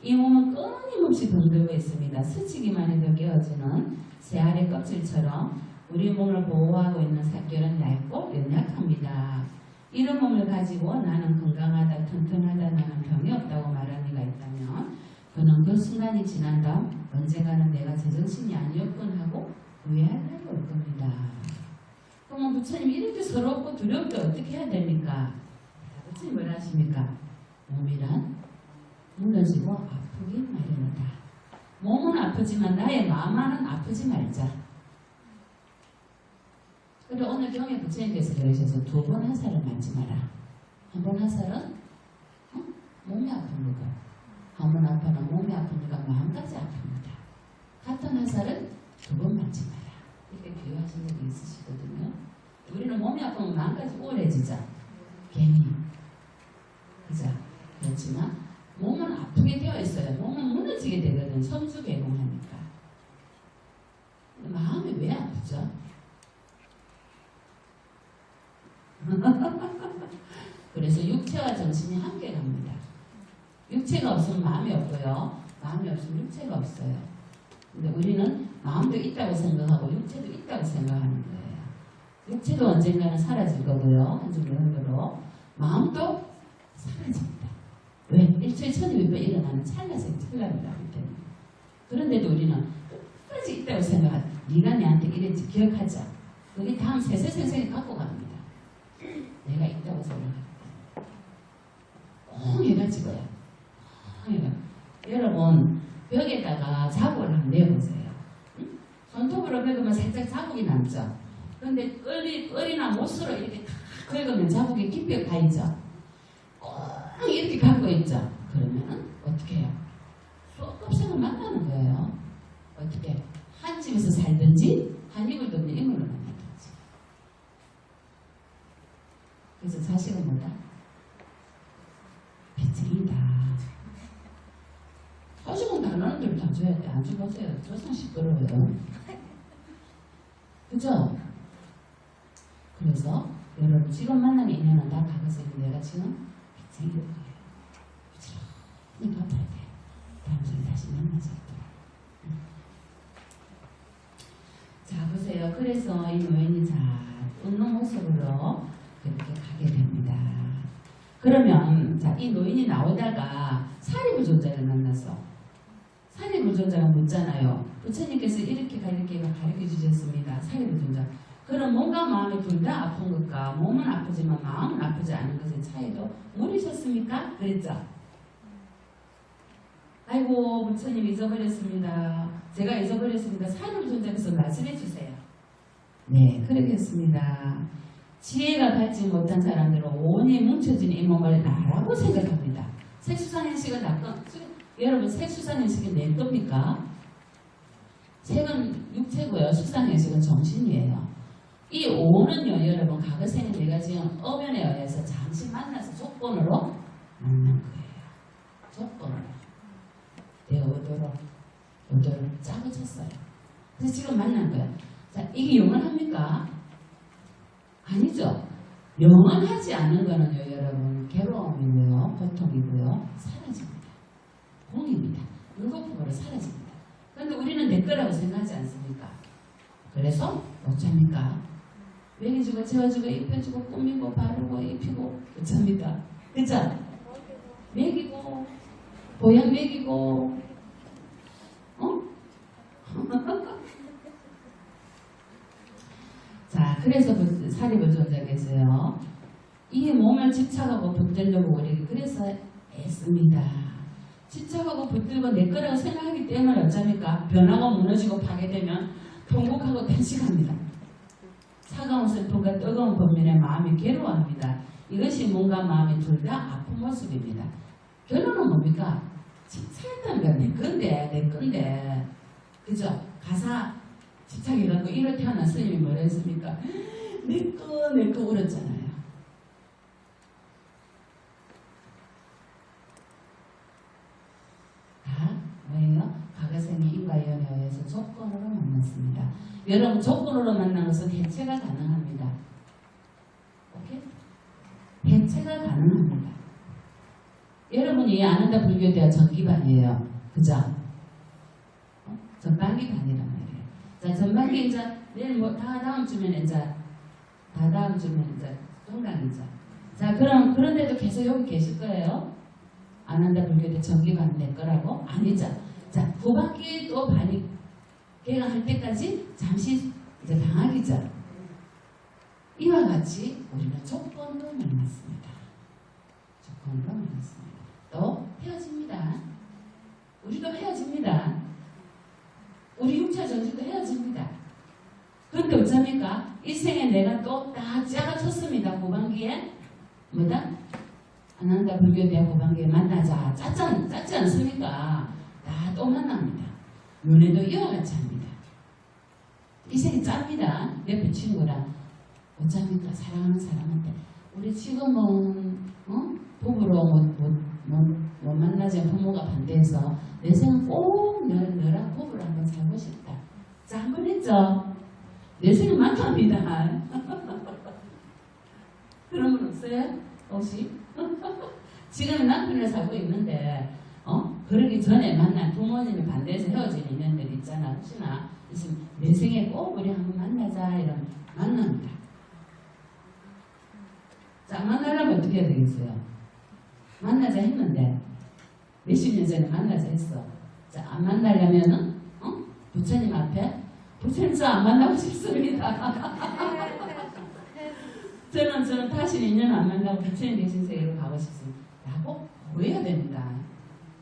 이 몸은 끊임없이 병들고 있습니다. 스치기만 해도 깨어지는 새알의 껍질처럼 우리 몸을 보호하고 있는 살결은 얇고 연약합니다. 이런 몸을 가지고 나는 건강하다, 튼튼하다, 나는 병이 없다고 말하는 이가 있다면 그는 그 순간이 지난 다음 언젠가는 내가 제정신이 아니었군 하고 후회할 날이 올 겁니다. 그러면 부처님 이렇게 서럽고 두렵게 어떻게 해야 됩니까? 부처님 뭐라 하십니까? 몸이란 무너지고 아프기 마련이다. 몸은 아프지만 나의 마음만은 아프지 말자. 그리고 오늘 경에 부처님께서 그러셔서 2번 화살을 맞지 마라. 한 번 화살은 몸이 아픈 거고, 한 번 아파는 몸이 아프니까 마음까지 아픕니다. 같은 화살은 2번 맞지 마라. 이렇게 비유하신 적이 있으시거든요. 우리는 몸이 아프면 마음까지 우울해지죠. 괜히. 그죠? 그렇지만 몸은 아프게 되어 있어요. 몸은 무너지게 되거든. 성수개공하니까. 마음이 왜 아프죠? 그래서 육체와 정신이 함께 갑니다. 육체가 없으면 마음이 없고요. 마음이 없으면 육체가 없어요. 근데 우리는 마음도 있다고 생각하고 육체도 있다고 생각하는 거예요. 육체도 언젠가는 사라질 거고요. 한중 명으로 마음도 사라집니다. 왜? 일초에 천이위배 일어나는 찰나생 찰나입니다. 그런데도 우리는 끝까지 있다고 생각하죠. 네가 내한테 이랬지 기억하자. 그게 다음 세세생생이 갖고 갑니다. 내가 있다고 생각합니다. 꼭 해가지고요. 여러분 벽에다가 자국을 한번 내보세요. 응? 손톱으로 긁으면 살짝 자국이 남죠. 그런데 끌이나 못으로 이렇게 탁 긁으면 자국이 깊게 가있죠. 꼭 이렇게 갖고 있죠. 그러면 어떻게 해요? 수없생을 만나는 거예요. 어떻게? 한 집에서 살든지 한 이불 덮는 인물로 만나든지. 그래서 자식은 뭐다? 배틀이다. 자식은 다른 대로 다 줘야 돼. 안 줘보세요. 조상 시끄러워요. 그죠? 그래서 여러분 지금 만나는 인연은 다 가거세요. 내가 지금 생길 거예요. 부지런히 갚아야 돼. 다음 주에 다시 만나자. 자 보세요. 그래서 이 노인이 잘 웃는 모습으로 그렇게 가게 됩니다. 그러면 자, 이 노인이 나오다가 사리부존자를 만나서 사리부존자가 묻잖아요. 부처님께서 이렇게 가르쳐 주셨습니다. 사리부존자. 그럼 몸과 마음이 둘 다 아픈 것과 몸은 아프지만 마음은 아프지 않은 것의 차이도 모르셨습니까? 그랬죠? 아이고 부처님 잊어버렸습니다. 제가 잊어버렸습니다. 사리부존자께서 말씀해 주세요. 네, 그러겠습니다. 지혜가 갖지 못한 사람들은 온이 뭉쳐진 이 몸을 나라고 생각합니다. 색수산행식은 여러분 색수산행식이 낼 겁니까? 색은 육체고요. 수산행식은 정신이에요. 이 오는요 여러분 과거생에 내가 지금 어면에 의해서 잠시 만나서 조건으로 만난 거예요. 조건으로. 내가 의도로 짜고 쳤어요. 그래서 지금 만난 거예요. 자, 이게 영원합니까? 아니죠. 영원하지 않은 거는요 여러분 괴로움이고요 고통이고요 사라집니다. 공입니다. 물거품으로 사라집니다. 그런데 우리는 내 거라고 생각하지 않습니까? 그래서 어쩝니까? 먹여주고 재워주고 입혀주고 꾸미고 바르고 입히고 어쩝니까? 그죠? 먹이고 보약 먹이고 자, 그래서 사리부존자께서요 이 몸을 집착하고 붙들려고 우리 그래서 애씁니다. 집착하고 붙들고 내 거라고 생각하기 때문에 어쩝니까? 변하고 무너지고 파괴되면 통곡하고 탄식합니다. 차가운 슬픔과 뜨거운 번민의 마음이 괴로워합니다. 이것이 몸과 마음이 둘 다 아픈 모습입니다. 결론은 뭡니까? 집착했다는 건 내 건데 그죠? 가사 집착해갖고 이럴 태어난 스님이 뭐라 했습니까? 내 거 울었잖아요. 다 뭐예요? 과거생의 인과연에 의해서 조건으로 만났습니다. 여러분 조건으로 만난 것은 해체가 가능합니다. 오케이? 해체가 가능합니다. 여러분이 아는다 불교대와 전기반이에요. 그죠? 전반기반이란 말이에요. 자, 전반기 이제 내일 다음 주면 이제 동강이죠. 자, 그런데도 계속 여기 계실 거예요. 아난다 불교대 전기반 될 거라고? 아니죠. 자, 후반기 또 반이 개강할 때까지 잠시 이제 방학이죠. 이와 같이 우리는 조건으로 만났습니다. 조건으로 만났습니다. 또 헤어집니다. 우리도 헤어집니다. 우리 육체 정신도 헤어집니다. 그런데 어쩝니까? 이 생에 내가 또 딱 짝을 쳤습니다. 후반기에 뭐다? 아난다 불교대학 후반기에 만나자. 짰지 않습니까? 다 또 만납니다. 연애도 이와 같이 합니다. 이 생이 짭니다. 옆에 친구랑 어쩝니까? 사랑하는 사람한테 우리 지금은 부부로 못 만나지 부모가 반대해서 내 생은 꼭 너랑 부부로 한번 살고 싶다. 자, 한번 했죠? 내 생은 만납니다. 그런 분 없어요? 혹시? 지금 남편을 살고 있는데 그러기 전에 만난 부모님이 반대해서 헤어진 인연들 있잖아. 혹시나 있으면 내 생에 꼭 우리 한번 만나자 이러면 만납니다. 자, 만나려면 어떻게 해야 되겠어요? 만나자 했는데 몇십 년 전에 만나자 했어. 자, 안 만나려면은 부처님 앞에 부처님 저 안 만나고 싶습니다. 저는 다시 인연 안 만나고 부처님 계신 세계로 가고 싶습니다. 라고 고해야 됩니다.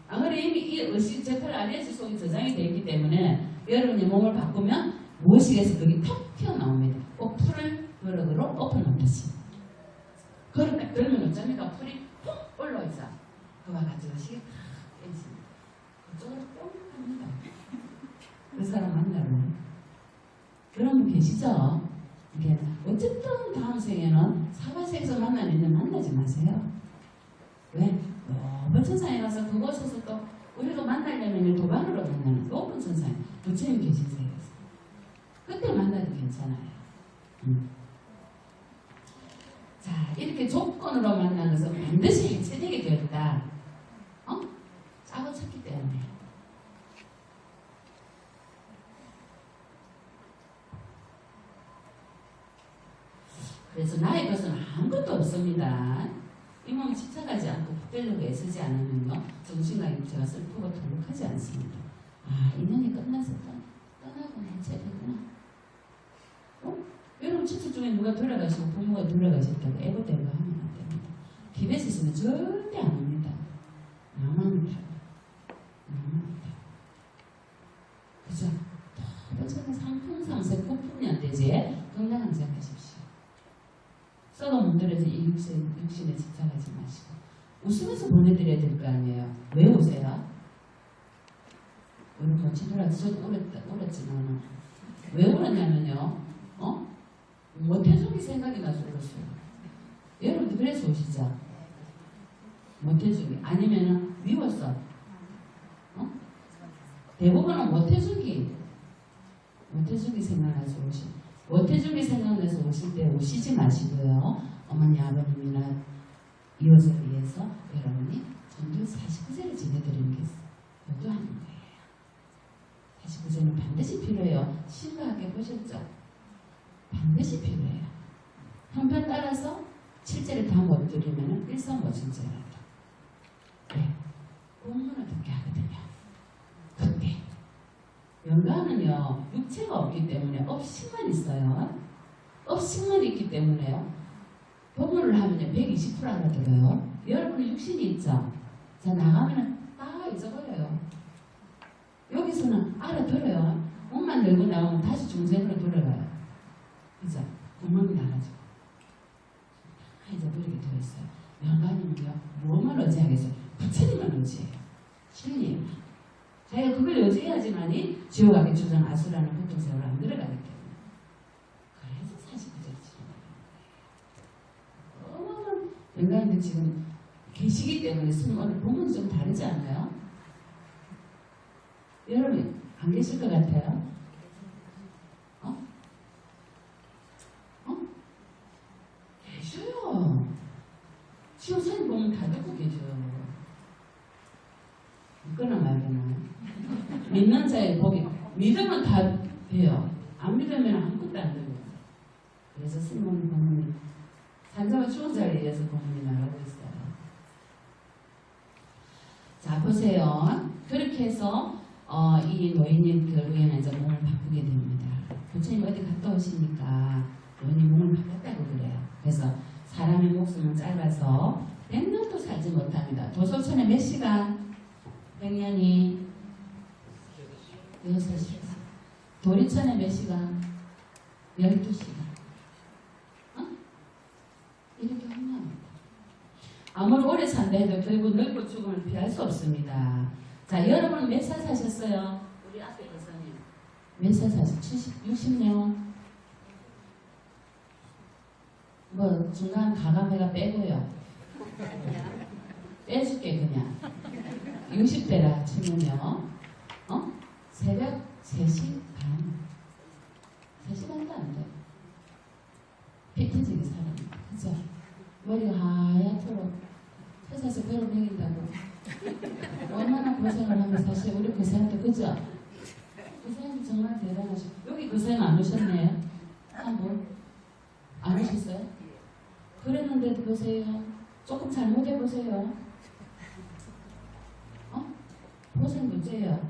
안 그래 이미 이 의식 제팔 RS 속에 저장이 되어 있기 때문에 여러분이 몸을 바꾸면 무의식에서 그게 턱 튀어나옵니다. 꼭 풀을 버럭으로 엎어놓듯이. 그걸 딱 들면 어쩌니까 풀이 푹 올라오죠. 그와 같이 의식이 탁 깨집니다. 그쪽으로 뿅 합니다. 그 사람 만나러. 그런 분 계시죠? 이게 어쨌든 다음 생에는 사바세에서 만나는 인연 만나지 마세요. 왜? 높은 천상에 가서 그곳에서 또 우리가 만나려면 도반으로 만나는 높은 천상에 부처님 계신 세계에서 그때 만나도 괜찮아요. 자, 이렇게 조건으로 만난 것은 반드시 해체되게 되었다. 짜고 쳤기 때문에. 그래서 나의 것은 아무것도 없습니다. 이 몸에 집착하지 않고 붙들려고 애쓰지 않으면요 정신과 육체가 슬프고 도둑하지 않습니다. 아, 인연이 끝나서 떠나구나, 해체되구나. 여러분 친척 중에 누가 돌아가시고 부모가 돌아가셨다고 애고대고 하면 안 됩니다. 기베스 있으면 절대 안 옵니다. 나만 합니다. 그죠? 어쨌든 상품상세 고품이 안 되지. 건강한 생각하십시오. 썩어 문드러진 이 육신에 집착하지 마시고 웃으면서 보내드려야 될 거 아니에요. 왜 우세요? 우리 같이 돌아서 저도 울었지만 왜 울었냐면요. 모태중이 생각이 나서 울었어요. 여러분도 그래서 우시죠? 모태중이 아니면은 미웠어. 대부분은 모태중이 생각나서 우시. 모태중이 생각나서 오실 때 오시지 마시고요. 어머니 아버님이나 이웃을 위해서 여러분이 전주 49세를 지내드리는 게 요구하는 거예요. 49세는 반드시 필요해요. 심각하게 보셨죠? 반드시 필요해요. 형편 따라서 실제를 다 못 드리면 일삼오천제라도 네, 공문을 듣게 하거든요. 그때 연간은요 육체가 없기 때문에 업식만 있어요. 업식만 있기 때문에요. 법문을 하면요 120% 알아들어요. 여러분은 육신이 있죠. 자 나가면은 다 잊어버려요. 여기서는 알아들어요. 몸만 열고 나오면 다시 중생으로 돌아가요. 그죠? 구멍이 나가지고 다 잊어버리게 되어 있어요. 연간이면요 뭐만 의지하겠어요? 부처님만 의지해요. 진리예요. 자기가 그걸 의지해야지만이 지옥 악의 주장 아수라는 고통세월을 안 들어가기 때문에 그래서 49제를 지내는 거예요. 연간인들 지금 계시기 때문에 스님 오늘 보면 좀 다르지 않나요? 여러분 안 계실 것 같아요? 계셔요. 지금 스님 보면 다 듣고 계셔요. 믿거나 말거나 믿는 자의 복이 믿으면 다 돼요. 안 믿으면 아무것도 안 돼요. 그래서 스님은 법문이 산자와 추운 자를 위해서 법문이 나가고 있어요. 자 보세요. 그렇게 해서 이 노인이 결국에는 이제 몸을 바꾸게 됩니다. 부처님 어디 갔다 오시니까 노인이 몸을 바꿨다고 그래요. 그래서 사람의 목숨은 짧아서 100년도 살지 못합니다. 도솔천에 몇 시간? 100년이 6시간. 도리천에 몇 시간? 12시간. 이렇게 합니다. 아무리 오래 산다 해도 결국 늙고 죽음을 피할 수 없습니다. 자, 여러분 몇 살 사셨어요? 우리 앞에 교사님. 몇 살 사셨어요? 70, 60년? 뭐 중간 가감회가 빼고요. 빼줄게 그냥. 60대라 치면요. 새벽 3시 반. 3시 반도 안 돼. 피트지게 사람. 그죠? 머리가 하얗도록 회사에서 배로 먹인다고. 얼마나 고생을 하면 사실 우리 교사님도 그죠? 교사님 정말 대단하시고 여기 교사님 안 오셨네요? 한 분? 안 오셨어요? 그랬는데도 보세요. 조금 잘못해보세요. 고생 문제예요.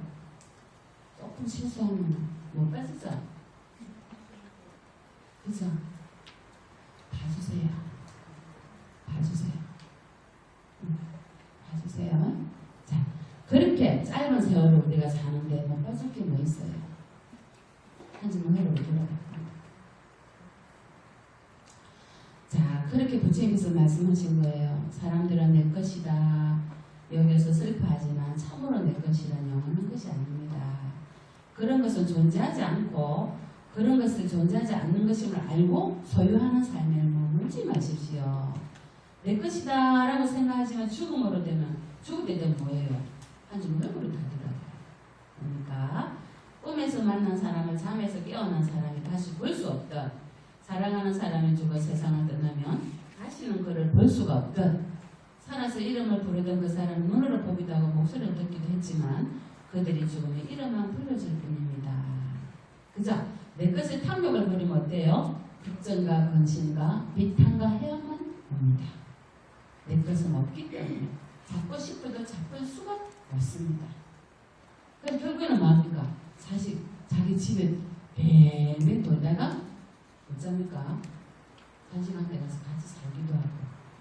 조금 실수하면 못 빠지죠? 그죠? 봐주세요. 봐주세요. 봐주세요. 자, 그렇게 짧은 세월을 우리가 사는데 못 빠질 게 뭐 있어요? 한지문 회로로 돌아갑니다. 자, 그렇게 부처님께서 말씀하신 거예요. 사람들은 내 것이다. 여기서 슬퍼하지만 참으로 내 것이란 영원한 것이 아닙니다. 그런 것은 존재하지 않고 그런 것을 존재하지 않는 것임을 알고 소유하는 삶에 머물지 마십시오. 내 것이다 라고 생각하지만 죽음으로 되면 죽을 때 되면 뭐예요? 한줌 얼굴을 가더라고요. 그러니까 꿈에서 만난 사람을 잠에서 깨어난 사람이 다시 볼 수 없던, 사랑하는 사람이 죽어 세상을 떠나면 다시는 그를 볼 수가 없던, 살아서 이름을 부르던 그 사람은 눈으로 보기도 하고 목소리를 듣기도 했지만 그들이 죽으면 이름만 불러줄 뿐입니다. 그죠? 내 것을 탐욕을 부리면 어때요? 걱정과 근심과 비탄과 해악만 옵니다. 내 것은 없기 때문에 잡고 싶어도 잡을 수가 없습니다. 그럼 결국에는 뭐합니까? 자기 집에 뱅뱅 돌다가 어쩝니까? 한시간대 가서 같이 살기도 하고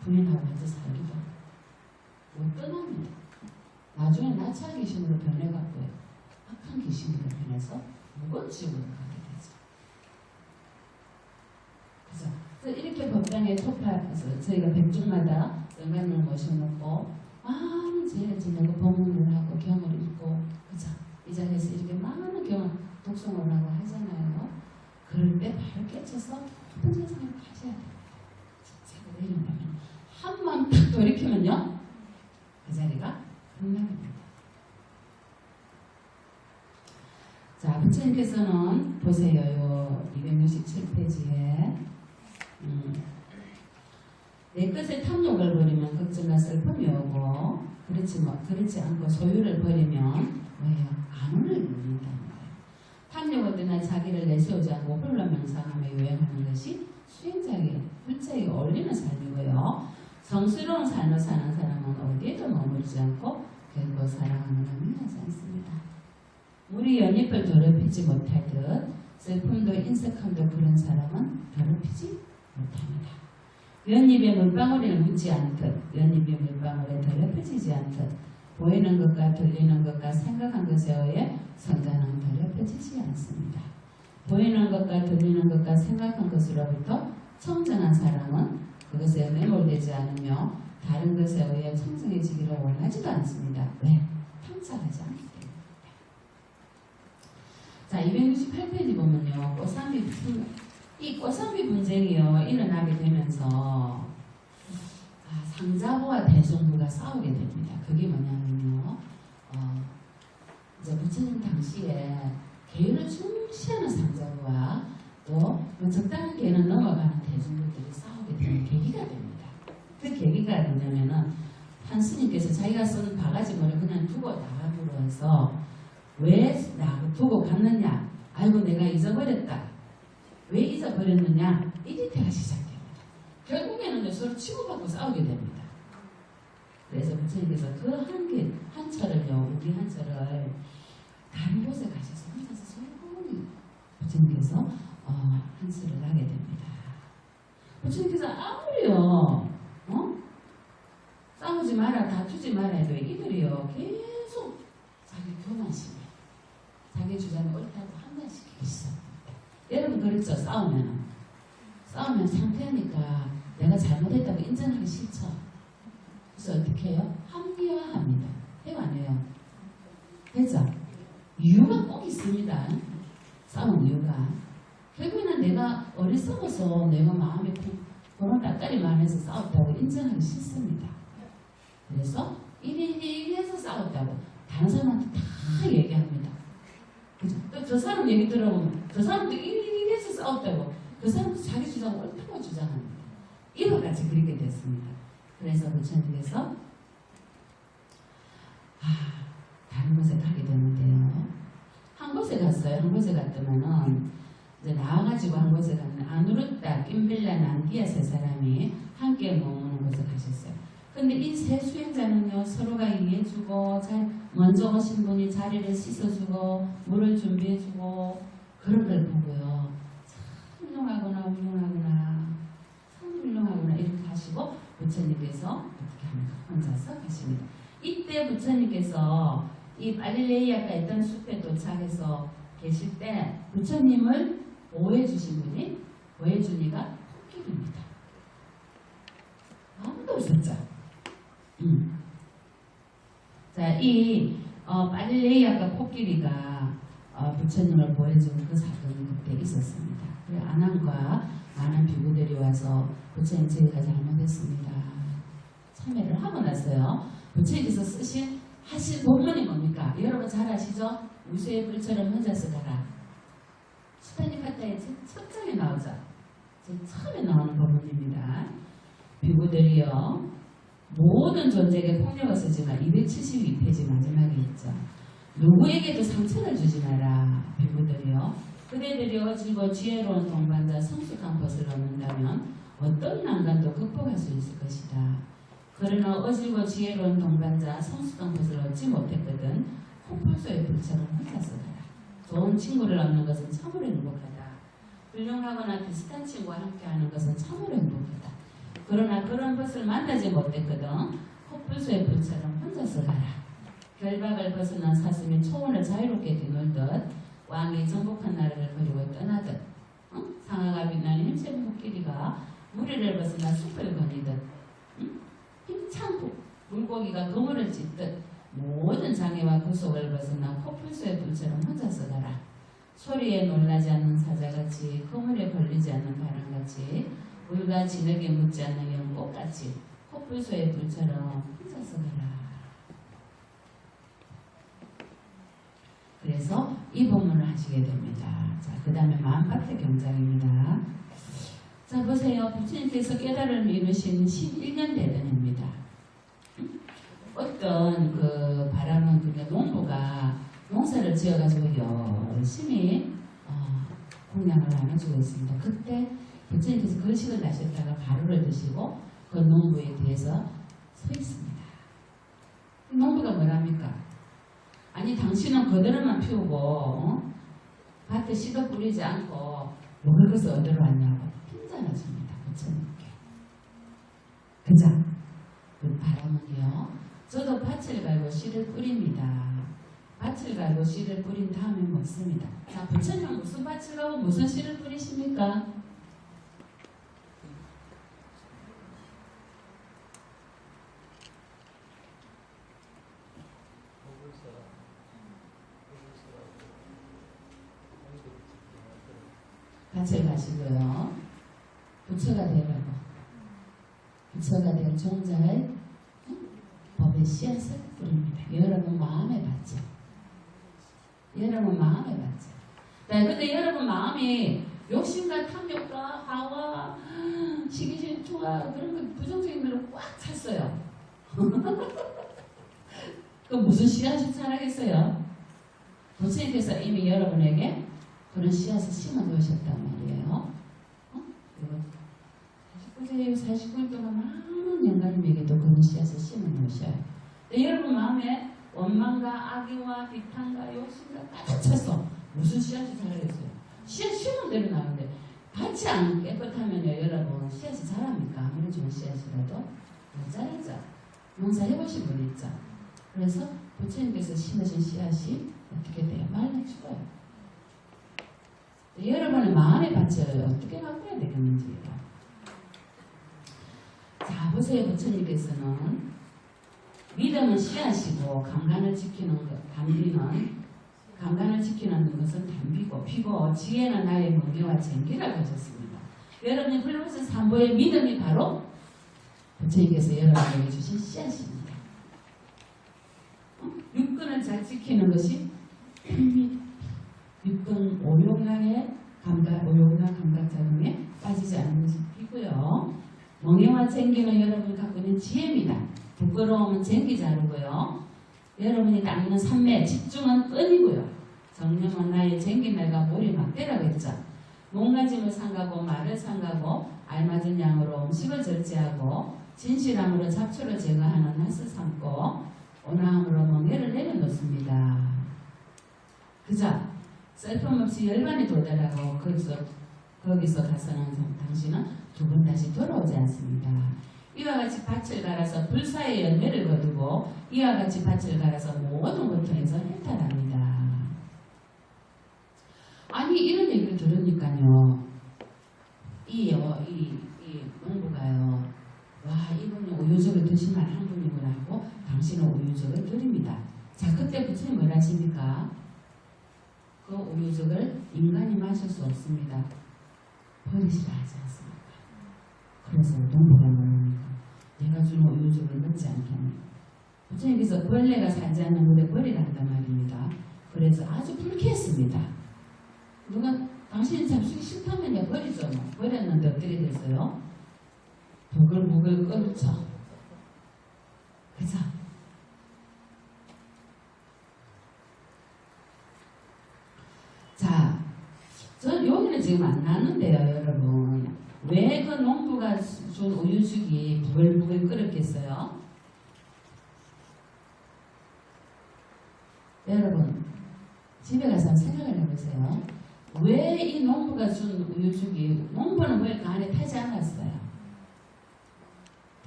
부인하고 같이 살기도 하고 못 떠납니다. 나중에 나찰 귀신으로 변해갖고요. 악한 귀신으로 변해서 무거운 지옥으로 가게 되죠. 그죠? 그래서 이렇게 법당에 토파해서 저희가 백중마다 영감을 모셔놓고 많은 죄를 지내고 법문을 하고 경을 읽고, 그죠? 이 자리에서 이렇게 많은 경을 독송을 하고 하잖아요. 그럴 때 바로 깨쳐서 깊은 세상으로 가셔야 돼요. 제가 내린다면 한번 탁 돌이키면요 그 자리가 끝납니다. 자, 부처님께서는 보세요. 요 267페이지에 내 것의 탐욕을 버리면 걱정과 슬픔이 오고 그렇지 않고 소유를 버리면 뭐예요? 안온을 누린다는 거예요. 탐욕을 떠나 자기를 내세우지 않고 홀로 명상하며 요행하는 것이 수행자에게 불자에게 어울리는 삶이고요. 성스러운 삶을 사는 사람은 어디에도 머무르지 않고 결코 사랑하는 건 하지 않습니다. 우리 연잎을 더럽히지 못할 듯 슬픔도 인색함도 그런 사람은 더럽히지 못합니다. 연잎에 물방울을 묻지 않듯 연잎이 물방울에 더럽혀지지 않듯 보이는 것과 들리는 것과 생각한 것에 의해 성자는 더럽혀지지 않습니다. 보이는 것과 들리는 것과 생각한 것으로부터 청정한 사람은 그것에 매몰되지 않으며 다른 것에 의해 청정해지기를 원하지도 않습니다. 왜? 탐착하지 않기 때문입니다. 자, 268페이지 보면요. 이 꽃삼비 분쟁이요 일어나게 되면서 상자부와 대중부가 싸우게 됩니다. 그게 뭐냐면요. 이제 부처님 당시에 계율을 충실하는 상자부와 또 적당한 계율을 넘어가는 대중부들이 싸우게 되는 계기가 됩니다. 그 계기가 뭐냐면은 한 스님께서 자기가 쓴 바가지물을 그냥 두고 나가므로 해서 왜 두고 갔느냐? 아이고 내가 잊어버렸다. 왜 잊어버렸느냐? 이리태가 시작됩니다. 결국에는 서로 치고받고 싸우게 됩니다. 그래서 부처님께서 그 한 철을요, 우리 한 철을 다 부처님께서 한수를 하게 됩니다. 부처님께서 아무리요 싸우지 마라 다투지 마라 해도 이들이요 계속 자기 교만심에 자기 주장이 옳다고 판단시키기 시작합니다. 여러분 그렇죠? 싸우면 상태하니까 내가 잘못했다고 인정하기 싫죠? 그래서 어떻게 해요? 합리화합니다. 해요 안 해요? 그죠? 이유가 꼭 있습니다. 싸운 이유가 결국에는 내가 어리석어서 내가 마음이 그런 낯다리만 해서 싸웠다고 인정하기 싫습니다. 그래서 이래서 싸웠다고 다른 사람한테 다 얘기합니다. 그죠? 또 저 사람 얘기 들어보면 저 사람도 이래서 싸웠다고 그 사람도 자기 주장을 옳다고 주장합니다. 이와 같이 그렇게 됐습니다. 그래서 부처님께서 다른 곳에 가게 되는데요. 한 곳에 갔어요. 한 곳에 갔더만은 이제 나와가지고 한 곳에 갔는데 아누르타, 낌빌라, 난기야 세 사람이 함께 머무는 곳에 가셨어요. 근데 이 세 수행자는요 서로가 이해해주고 먼저 오신 분이 자리를 씻어주고 물을 준비해주고 그런 걸 보고요 참 훌륭하구나 참 훌륭하구나 이렇게 하시고 부처님께서 어떻게 합니까? 혼자서 가십니다. 이때 부처님께서 이 갈릴레이아가 있던 숲에 도착해서 계실 때 부처님을 보호해주신 분이 보호해준 이가 코끼리입니다. 아무도 없었죠. 자, 이 갈릴레이아가 코끼리가 부처님을 보호해준 그 사건이 그때 있었습니다. 그리고 아난과 많은 비구들이 와서 부처님 저희가 잘못했습니다. 참회를 하고 나서요. 부처님께서 하신 본문이 뭡니까? 여러분 잘 아시죠? 우수의 불처럼 혼자서 가라. 수타니파타의 첫 장에 나오죠. 처음에 나오는 본문입니다. 비구들이요. 모든 존재에게 폭력을 쓰지만 272페이지 마지막에 있죠. 누구에게도 상처를 주지 마라. 비구들이요. 그대들이 어지고 지혜로운 동반자 성숙한 것을 얻는다면 어떤 난관도 극복할 수 있을 것이다. 그러나 어지고 지혜로운 동반자 성숙한 것을 얻지 못했거든 콩팥소의 불처럼 혼자서 가라. 좋은 친구를 얻는 것은 참으로 행복하다. 훌륭하거나 비슷한 친구와 함께하는 것은 참으로 행복하다. 그러나 그런 것을 만나지 못했거든 콩팥소의 불처럼 혼자서 가라. 결박을 벗어난 사슴이 초원을 자유롭게 뒤놀듯 왕이 정복한 나라를 버리고 떠나듯 상아가 빛나는 힘센 코끼리가 무리를 벗어나 숲을 거니듯 힘찬 물고기가 그물을 찢듯 모든 장애와 구속을 벗어나 코뿔소의 불처럼 혼자서 가라. 소리에 놀라지 않는 사자같이 그물에 걸리지 않는 바람같이 물과 진흙에 묻지 않는 연꽃같이 코뿔소의 불처럼 혼자서 가라. 그래서 이 본문을 하시게 됩니다. 자, 그 다음에 마음밭의 경장입니다. 자, 보세요. 부처님께서 깨달음을 이루신 11년 되던 해입니다. 어떤 그 바람은 그냥 농부가 농사를 지어가지고 열심히 공양을 나눠주고 있습니다. 그때 부처님께서 걸식을 나셨다가 가루를 드시고 그 농부에 대해서 서 있습니다. 농부가 뭐랍니까? 아니 당신은 그대로만 피우고 밭에 씨도 뿌리지 않고 먹을 것을 어디로 왔냐고 핀잔하십니다. 부처님께. 그죠? 그 바람은요. 저도 밭을 갈고 씨를 뿌립니다. 밭을 갈고 씨를 뿌린 다음에 먹습니다. 자, 부처님은 무슨 밭을 가고 무슨 씨를 뿌리십니까? 밭을 가시고요. 부처가 되라고. 부처가 된 종자의 법의 씨앗을 뿌립니다. 여러분 마음에 받죠. 여러분 마음에 받죠. 네, 근데 여러분 마음이 욕심과 탐욕과 하와, 시기심, 투하 그런 거 부정적인 걸로 꽉 찼어요. 그 무슨 씨앗이 자라겠어요? 부처님께서 이미 여러분에게 그런 씨앗을 심어 놓으셨단 말이에요. 보세요. 49일 동안 많은 영감님에게도 그런 씨앗을 심어 놓으셔요. 여러분 마음에 원망과 악의와 비탄과 욕심과 가득 찼어. 무슨 씨앗이 자라겠어요? 씨앗 쉬는 대로 나오는데 같이 안 깨끗하면요 여러분 씨앗이 자랍니까? 아무리 좋은 씨앗이라도 못 자라죠. 농사 해보신 분 있죠? 그래서 부처님께서 심으신 씨앗이 어떻게 돼요? 말라 죽어요. 여러분의 마음의 밭을 어떻게 바꿔야 되겠는지요. 자 보세요. 부처님께서는 믿음은 씨앗이고 감간을 지키는 것, 감간을 지키는 것은 담비고 피고 지혜는 나의 멍에와 쟁기라고 하셨습니다. 여러분이 불러보신 삼보의 믿음이 바로 부처님께서 여러분에게 주신 씨앗입니다. 육근을 잘 지키는 것이 육근 오용락의 오용락 감각 작용에 빠지지 않는 것이 피고요. 멍에와 쟁기는 여러분이 갖고 있는 지혜입니다. 부끄러움은 쟁기 자루고요. 여러분이 닦는 삼매 집중은 끈이고요. 정념은 나의 쟁기 내가 몰이 막대라고 했죠. 몸가짐을 삼가고 말을 삼가고 알맞은 양으로 음식을 절제하고 진실함으로 잡초를 제거하는 낫을 삼고 온화함으로 멍에를 내려놓습니다. 그죠? 쓸품없이 열반이 도달하고 거기서 가서는 당신은 두 번 다시 돌아오지 않습니다. 이와 같이 밭을 갈아서 불사의 열매를 거두고 이와 같이 밭을 갈아서 모든 고통에서 해탈합니다. 아니 이런 얘기를 들으니까요. 이 농부가요. 와 이분이 우유죽을 드실만 한 분이구나 하고 당신은 우유죽을 드립니다. 자 그때 부처님 뭐라 하십니까? 그 우유죽을 인간이 마실 수 없습니다. 버리시라 하지 않습니까? 그래서 농부가 뭐랍니까? 내가 준 우유죽을 먹지 않겠네. 부처님께서 벌레가 살지 않는 물에 버리라 한단 말입니다. 그래서 아주 불쾌했습니다. 누가 당신이 잡수기 싫다면 버리죠. 뭐. 버렸는데 어떻게 됐어요? 부글부글 끓죠. 그죠? 자, 저 여기는 지금 안 나는데요, 여러분. 왜 그 농부가 준 우유죽이 부글부글 끓었겠어요? 여러분, 집에 가서 생각을 해보세요. 왜 이 농부가 준 우유죽이, 농부는 왜 그 안에 타지 않았어요?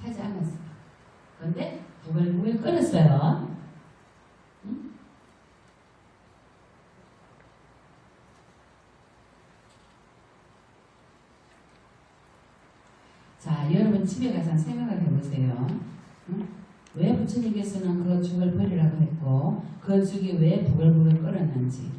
타지 않았어요. 근데 부글부글 끓었어요. 응? 자, 여러분 집에 가서 생각을 해보세요. 응? 왜 부처님께서는 그 죽을 버리라고 했고 그 죽이 왜 부글부글 끓었는지.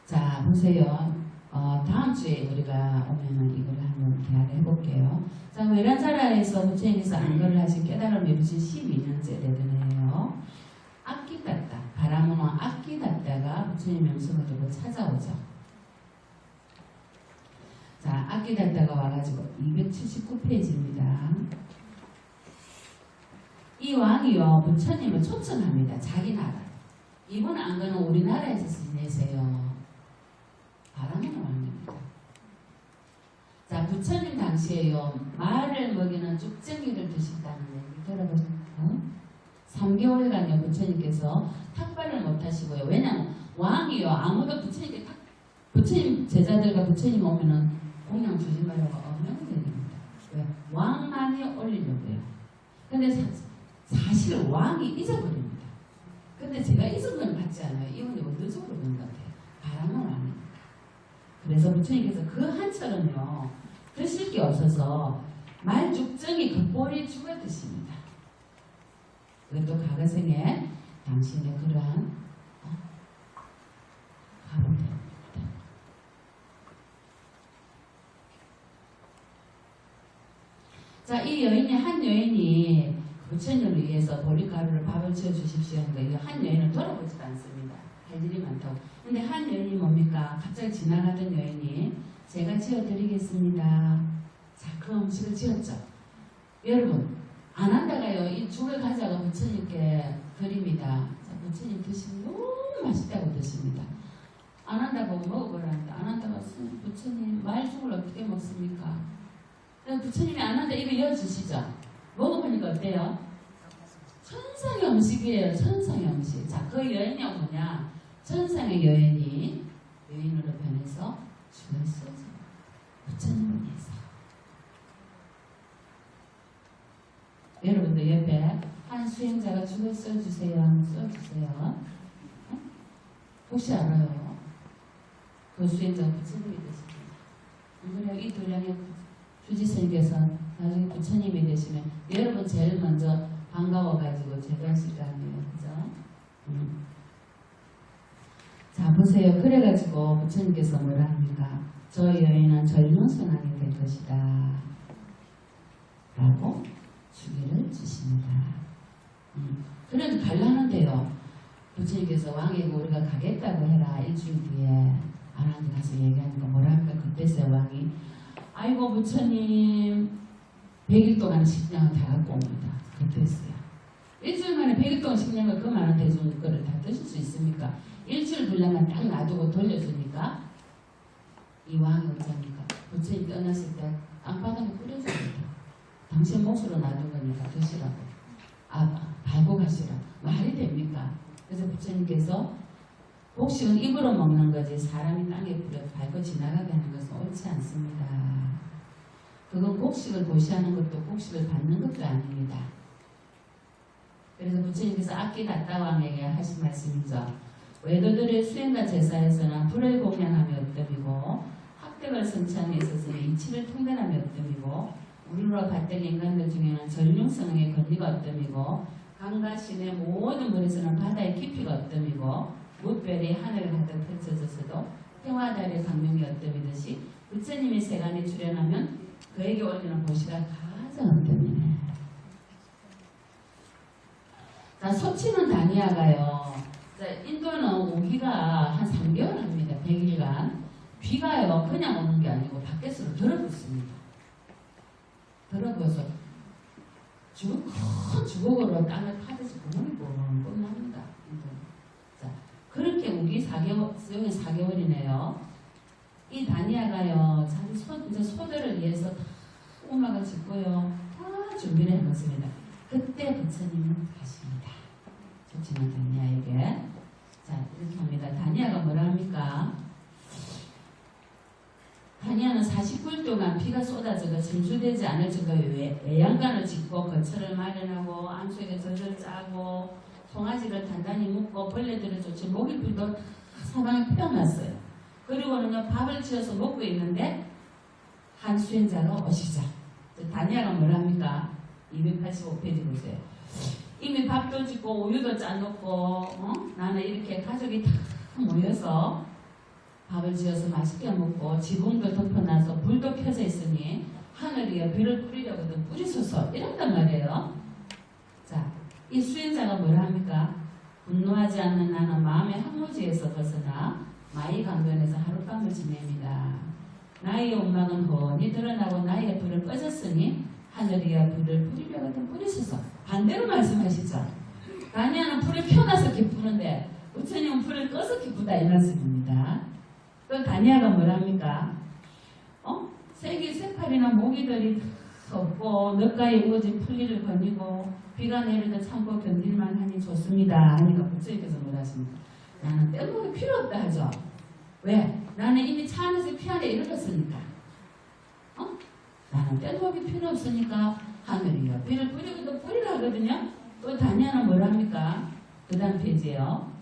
자, 보세요. 다음 주에 우리가 오면은 이걸 한번 대화를 해볼게요. 자, 외란사라에서 부처님께서 안거를 하신 깨달음을 이루신 12년째 되드네요. 악기 같다. 바람은 악기 같다가 부처님 명성을 두고 찾아오죠. 자, 악기 같다가 와가지고 279페이지입니다. 이 왕이요 부처님을 초청합니다. 자기 나라. 이분 안거는 우리나라에서 지내세요. 바람은 왕입니다. 자, 부처님 당시에요 말을 먹이는 쭉쟁이를 드신다는 얘기 들어보셨나요? 3개월간요 부처님께서 탁발을 못하시고요. 왜냐면 왕이요 아무도 부처님 제자들과 부처님 오면은 공양 주지 말라고 엄명을 내립니다. 왜? 왕만이 올리려고요. 근데 사실 왕이 잊어버립니다. 근데 제가 잊은 건 같지 않아요. 이분이 의도적으로 그런 것 같아요. 바람은 왕입니다. 그래서 부처님께서 그 한철은요 드실 게 없어서 말죽정이 그 꼬리 죽어 드십니다. 그것도 과거생에 당신의 그러한 가보입니다. 자, 이 여인이 한 여인이 부처님을 위해서 보리가루를 밥을 지어 주십시오 하는데 한 여인은 돌아보지도 않습니다. 할 일이 많다고. 근데 한 여인이 뭡니까? 갑자기 지나가던 여인이 제가 지어드리겠습니다. 자, 그 음식을 지었죠. 여러분 안 한다가요 이 죽을 가져가 부처님께 드립니다. 자, 부처님 드시면 너무 맛있다고 드십니다. 안 한다고 먹어보라는데 안 한다고 부처님 말죽을 어떻게 먹습니까? 부처님이 안 한다 이거 이어주시죠. 먹어보니까 어때요? 천상의 음식이에요. 천상의 음식. 자, 그 여인이 뭐냐? 천상의 여인이 여인으로 변해서 죽을 쏘죠. 부처님을 위해서. 여러분들 옆에 한 수행자가 죽을 써주세요. 써주세요. 어? 혹시 알아요? 그 수행자가 부처님이 되십니다. 그래요. 이 도량의 주지스님께서 나중에 부처님이 되시면 여러분 제일 먼저 반가워가지고 제도하실 거 아니에요. 그죠? 자, 보세요. 그래가지고 부처님께서 뭐라 합니까? 저 여인은 전륜승하게 될 것이다. 라고 주기를 주십니다. 그래도 갈라는데요. 부처님께서 왕에게 우리가 가겠다고 해라. 일주일 뒤에 아라한테 가서 얘기하니까 뭐라 합니까? 그때서야 왕이 아이고 부처님 100일 동안 식량을 다 갖고 옵니다. 그때서야. 일주일 만에 100일 동안 식량을 그 많은 대중 거를 다 드실 수 있습니까? 일주일 분량만 딱 놔두고 돌려주니까 이 왕이 어쩌니까 부처님 떠났을 때 땅바닥에 뿌려줍니다. 당신 몫으로 놔둔 거니까 드시라고. 밟고 가시라고. 말이 됩니까? 그래서 부처님께서 곡식은 입으로 먹는 거지 사람이 땅에 뿌려 밟고 지나가게 하는 것은 옳지 않습니다. 그건 곡식을 고시하는 것도 곡식을 받는 것도 아닙니다. 그래서 부처님께서 악기다따 왕에게 하신 말씀이죠. 외도들의 수행과 제사에서는 불을 공양함이 어뜸이고 학대를 성취함에 있어서는 이치를 통달함이 어뜸이고 우리로 봤던 인간들 중에는 전륜성의 권리가 어뜸이고 강과 시내 모든 물에서는 바다의 깊이가 어뜸이고 무별이 하늘을 가득 펼쳐져서도 평화달의 강명이 어뜸이듯이 부처님이 세간에 출현하면 그에게 올리는 보시가 가장 어뜸이네. 자, 소치는 다니아가요. 자, 인도는 오기가 한 3개월 합니다. 100일간. 비가요, 그냥 오는 게 아니고 밖에서 들어붙습니다. 들어붙어서 큰 주걱으로 땅을 파듯이 구멍이 뻥뻥 납니다. 자, 그렇게 오기 4개월, 수용이 4개월이네요. 이 다니아가요, 자기 이제 소들을 위해서 다 오막을 짓고요. 다 준비를 해놓습니다. 그때 부처님은 가십니다. 좋지만 다니아에게. 자, 이렇게 합니다. 다니아가 뭐라 합니까? 다니아는 49일 동안 비가 쏟아져도 침수되지 않을 정도의 외양간을 짓고 거처를 마련하고 암소에게 젖을 짜고 송아지를 단단히 묶고 벌레들을 쫓지 모기풀도 사방에 펴놨어요. 그리고는요 밥을 지어서 먹고 있는데 한 수행자가 오시자. 다니아가 뭐라 합니까? 285페이지 보세요. 이미 밥도 짓고 우유도 짜놓고 나는 이렇게 가족이 다 모여서 밥을 지어서 맛있게 먹고 지붕도 덮어놔서 불도 켜져 있으니 하늘 위에 비를 뿌리려거든 뿌리소서 이런단 말이에요. 자, 이 수행자가 뭐라 합니까? 분노하지 않는 나는 마음의 항무지에서 벗어나 마이 강변에서 하룻밤을 지냅니다. 나의 욕망은 훤히 드러나고 나의 불은 꺼졌으니 하늘 위에 불을 뿌리려거든 뿌리소서. 반대로 말씀하시죠. 다니아는 불을 켜놔서 기쁘는데 부처님은 불을 꺼서 기쁘다 이 말씀입니다. 또 다니아가 뭐랍니까? 새기 새파리나 모기들이 없고 늦가에 우거진 풀리를 거니고 비가 내리도 참고 견딜만 하니 좋습니다. 하니까 부처님께서 뭐라십니까? 나는 떼먹이 필요 없다 하죠. 왜? 나는 이미 차 안에서 피 안에 이르렀으니까. 나는 떼먹이 필요 없으니까 하늘이요. 비를 뿌리고도 뿌리라 하거든요. 또 다니아는 뭐랍니까? 그 다음 페이지에요.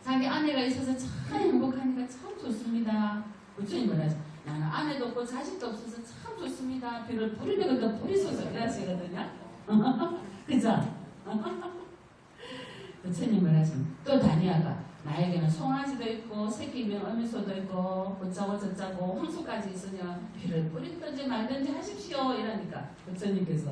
자기 아내가 있어서 참 행복하니까 참 좋습니다. 부처님 뭐라죠? 나는 아내도 없고 자식도 없어서 참 좋습니다. 비를 뿌리려고도 뿌리소서 이러시거든요. 그죠? 부처님 뭐라십니까? 또 다니아가 나에게는 송아지도 있고 새끼면 어미소도 있고 어쩌고 저쩌고 황소까지 있으면 비를 뿌리든지 말든지 하십시오 이러니까 부처님께서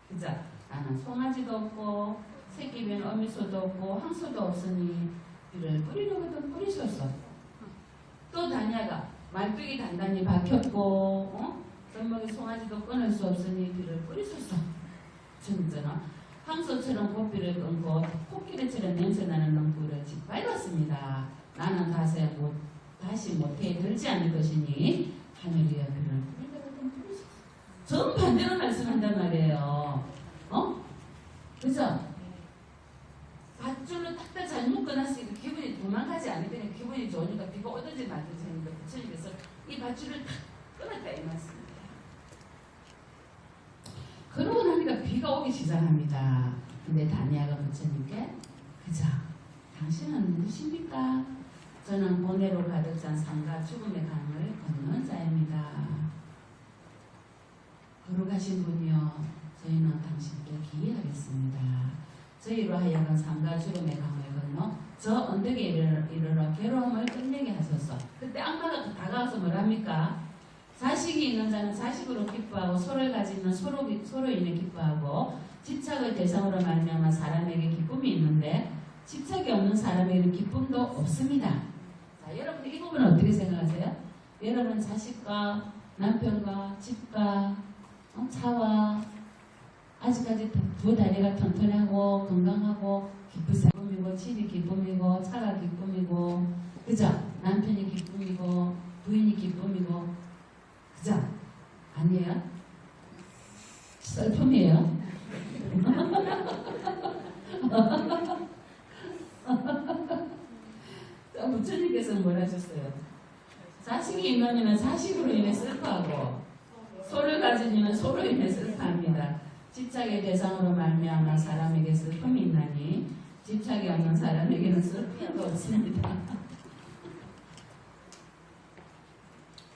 그죠? 나는 송아지도 없고 새끼면 어미소도 없고 황소도 없으니 비를 뿌리려거든 뿌리소서. 또 다니아가 말뚝이 단단히 박혔고 젖먹이 송아지도 끊을 수 없으니 비를 뿌리소서. 진짜는 황소처럼 고삐를 끊고 코끼리처럼 냄새나는 넝굴을 짓밟았습니다. 나는 다시 못해 들지 않을 것이니 하늘 위에 비를 뿌리려거든 뿌리소서. 전 반대로 말씀한단 말이에요. 그죠? 밧줄로 딱딱 잘 묶어놨으니까 기분이 도망가지 않으니까 기분이 좋으니까 비가 오든지 말든지 하니까 부처님께서 이 밧줄을 탁 끊었다 이 말씀입니다. 그러고 나니까 비가 오기 시작합니다. 근데 다니아가 부처님께 그죠? 당신은 누구십니까? 저는 고뇌로 가득 찬 삶과 죽음의 강을 건넌 자입니다. 거룩하신 분이여, 저희는 당신께 기이하겠습니다. 저희로 하여금 삶과 죽음의 강을 건너 저 언덕에 이르러 괴로움을 끝내게 하소서. 그때 악마가 다가와서 뭐랍니까? 자식이 있는 자는 자식으로 기뻐하고 소를 가지는 소로 인해 기뻐하고 집착을 대상으로 말미암아 사람에게 기쁨이 있는데 집착이 없는 사람에게는 기쁨도 없습니다. 자, 여러분 이 부분은 어떻게 생각하세요? 여러분 자식과 남편과 집과 차와 아직까지 두 다리가 튼튼하고 건강하고 기쁨이고 집이 기쁨이고 차가 기쁨이고 그죠? 남편이 기쁨이고 부인이 기쁨이고 그죠? 아니에요? 슬픔이에요? 부처님께서는 뭐라 하셨어요? 자식이 있는 자식으로 인해 슬퍼하고 소를 가진 이는 소로 인해 슬퍼합니다. 집착의 대상으로 말미암아 사람에게 슬픔이 있나니 집착이 없는 사람에게는 슬픔도 없습니다.